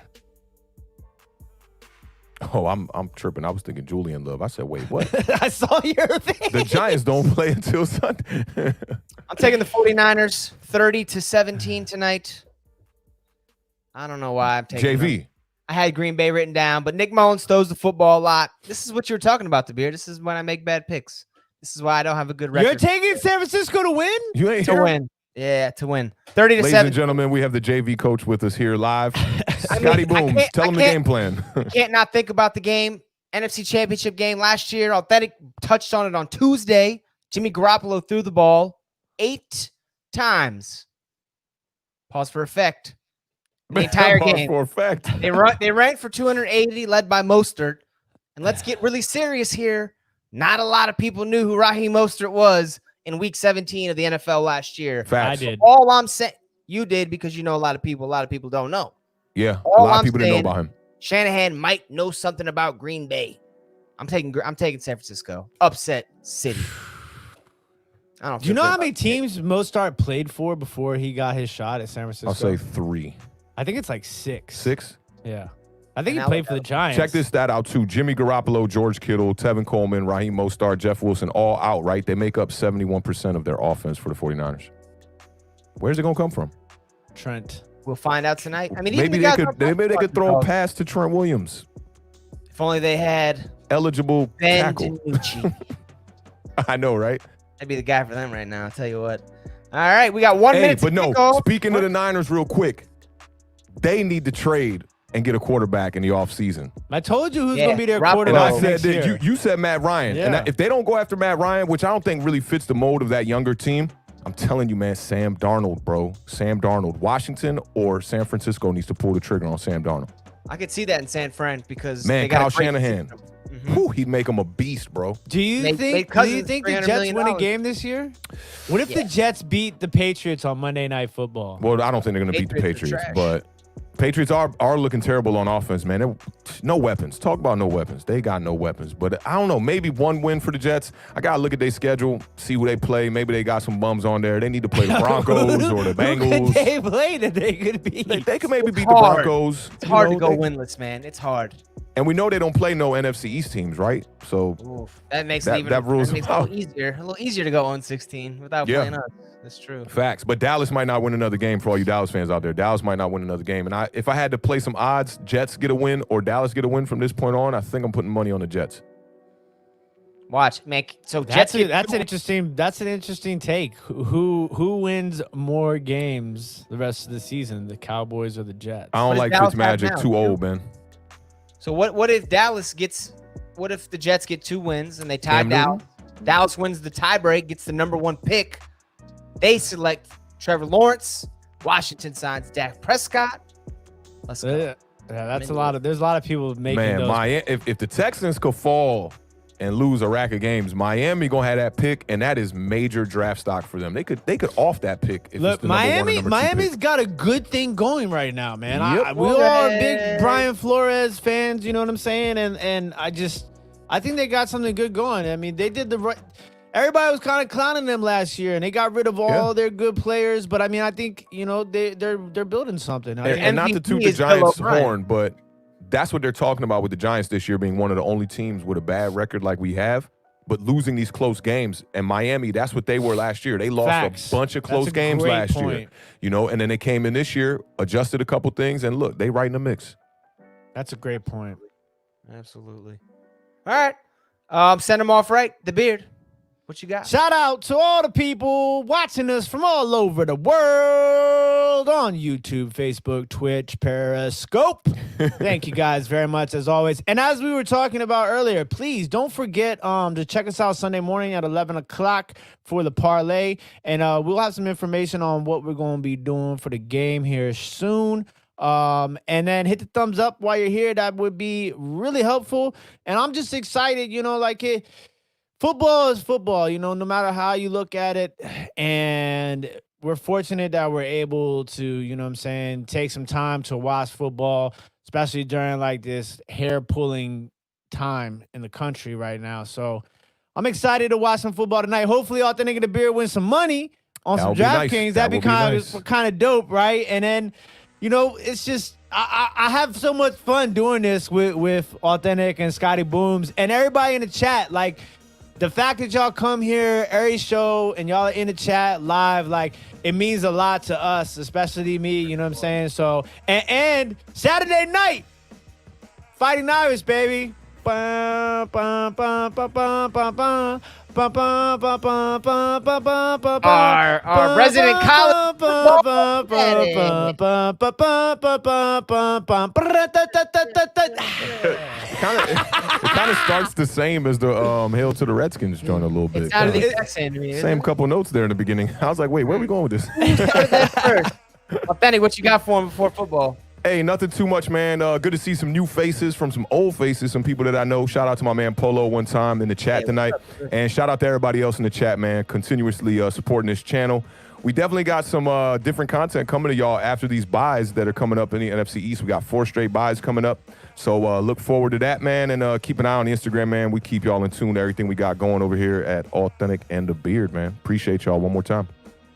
Oh, I'm tripping. I was thinking Julian Love. I said, wait, what? I saw your thing. The Giants don't play until Sunday. I'm taking the 49ers 30-17 tonight. I don't know why I'm taking them. JV. I had Green Bay written down, but Nick Mullins throws the football a lot. This is what you were talking about, the Beard. This is when I make bad picks. This is why I don't have a good record. You're taking San Francisco to win? You ain't to here? win. Yeah, to win. Ladies 30-7. and gentlemen, we have the JV coach with us here live. I mean, Scotty I Boomz, can't- tell I him the can't- game plan. Can't not think about the game. NFC Championship game last year. Awthentik touched on it on Tuesday. Jimmy Garoppolo threw the ball 8 times. Pause for effect. The entire game. For a fact. They ran for 280, led by Mostert. And let's get really serious here. Not a lot of people knew who Raheem Mostert was in Week 17 of the NFL last year. Facts. I did. All I'm saying, you did because you know a lot of people. A lot of people don't know. Yeah, a All lot of I'm people didn't know saying- about him. Shanahan might know something about Green Bay. I'm taking San Francisco. Upset city. I don't. Do you feel know good how many about it. teams Mostert played for before he got his shot at San Francisco? I'll say 3. I think it's like 6. 6? Yeah. I think he And played for the Giants. Check this stat out too. Jimmy Garoppolo, George Kittle, Tevin Coleman, Raheem Mostert, Jeff Wilson, all out, right? They make up 71% of their offense for the 49ers. Where's it going to come from? Trent. We'll find out tonight. I mean, even Maybe the they guys could aren't maybe they talking could throw a about- pass to Trent Williams. If only they had Eligible Ben tackle. DiNucci. I know, right? That'd be the guy for them right now. I'll tell you what. All right, we got 1 Hey, minute. but to no, kick off. speaking of the Niners real quick, they need to trade and get a quarterback in the offseason. I told you who's Yeah, going to be their Garoppolo. And quarterback I said next that year. you said Matt Ryan. And Yeah. if they don't go after Matt Ryan, which I don't think really fits the mold of that younger team, I'm telling you, man, Sam Darnold, bro. Sam Darnold. Washington or San Francisco needs to pull the trigger on Sam Darnold. I could see that in San Fran because Man, they got Kyle a great Shanahan. system. Mhm. Whew, he'd make him a beast, bro. Do you They- think? they Do Cousins you think the $300 Jets million. win a game this year? What if the Jets beat the Patriots on Monday Night Football? Well, I don't think they're going to beat the Patriots are Patriots, trash. but Patriots are looking terrible on offense, man. No weapons. Talk about no weapons. They got no weapons. But I don't know. Maybe one win for the Jets. I got to look at their schedule, see who they play. Maybe they got some bums on there. They need to play the Broncos or the Who could Bengals. they play that they could beat? They could maybe beat the hard. Broncos. It's hard You to know, go winless, man. It's hard. And we know they don't play no NFC East teams, right? So Oof. That makes That- it even that rules makes it them a little easier. A little easier to go on 16 without Yeah. playing us. That's true. facts. But Dallas might not win another game for all you Dallas fans out there. Dallas might not win another game. And if I had to play some odds, Jets get a win or Dallas get a win from this point on, I think I'm putting money on the Jets. Watch, make so That's Jets. that's an interesting. That's an interesting take. Who wins more games the rest of the season, the Cowboys or the Jets? I don't does like Dallas have Fitzmagic. now, Too too? old, man. So what if Dallas gets? What if the Jets get 2 wins and they tie Cam Newton? Dallas? Dallas wins the tiebreak, gets the #1 pick. They select Trevor Lawrence. Washington signs Dak Prescott. Let's go. Yeah, that's a lot of. There's a lot of people making Man, those. if the Texans could fall and lose a rack of games, Miami gonna have that pick, and that is major draft stock for them. They could off that pick. If Look, it's the number one or number two Miami's pick. got a good thing going right now, man. Yep. We all are big Flores. Brian Flores fans. You know what I'm saying? And I think they got something good going. I mean, they did the right. Everybody was kind of clowning them last year, and they got rid of all their good players. But I mean, I think they're building something. And not to MVP toot the is Bill Giants' O'Brien. horn, but that's what they're talking about with the Giants this year being one of the only teams with a bad record like we have. but losing these close games. And Miami, that's what they were last year. They lost Facts. a bunch of close games great last year. point. You know, and then they came in this year, adjusted a couple things, and look, they right in the mix. That's a great point. Absolutely. All right. Send them off right. The beard. What you got? Shout out to all the people watching us from all over the world on YouTube, Facebook, Twitch, Periscope. Thank you guys very much as always. And as we were talking about earlier, please don't forget to check us out Sunday morning at 11 o'clock for the parlay. And we'll have some information on what we're going to be doing for the game here soon. And then hit the thumbs up while you're here. That would be really helpful. And I'm just excited, football is football, no matter how you look at it. And we're fortunate that we're able to, take some time to watch football, especially during like this hair-pulling time in the country right now. So I'm excited to watch some football tonight. Hopefully, Awthentik and the Beard win some money on some DraftKings. That'd be kind of dope, right? And then, it's just I have so much fun doing this with Awthentik and Scotty Boomz and everybody in the chat. Like, the fact that y'all come here every show and y'all are in the chat live, like, it means a lot to us, especially me, you know what I'm saying? So, and Saturday night, Fighting Irish, baby. Our resident college It kind of starts the same as the Hail to the Redskins joint a little bit. It sounded the exact same to me. Same couple notes there in the beginning. I was like, wait, where are we going with this? Awthentik, what you got for him before football? Hey, nothing too much, man. Good to see some new faces from some old faces, some people that I know. Shout out to my man Polo one time in the chat tonight. And shout out to everybody else in the chat, man, continuously supporting this channel. We definitely got some different content coming to y'all after these buys that are coming up in the NFC East. We got 4 straight buys coming up. So look forward to that, man. And keep an eye on the Instagram, man. We keep y'all in tune to everything we got going over here at Awthentik and the Beard, man. Appreciate y'all one more time.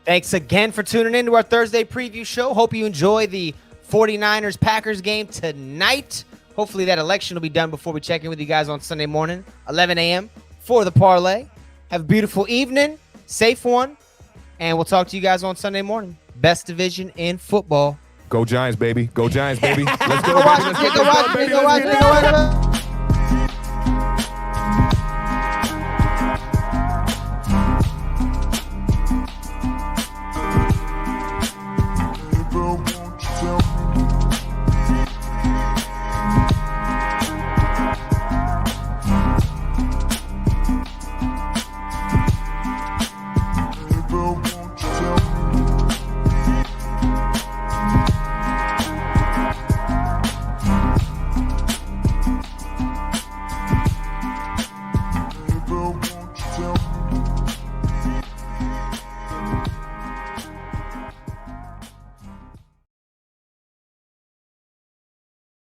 Thanks again for tuning in to our Thursday preview show. Hope you enjoy the 49ers-Packers game tonight. Hopefully that election will be done before we check in with you guys on Sunday morning, 11 a.m. for the parlay. Have a beautiful evening, safe one, and we'll talk to you guys on Sunday morning. Best division in football. Go Giants, baby. Go Giants, baby. Let's go, Go watch it. Go watch it.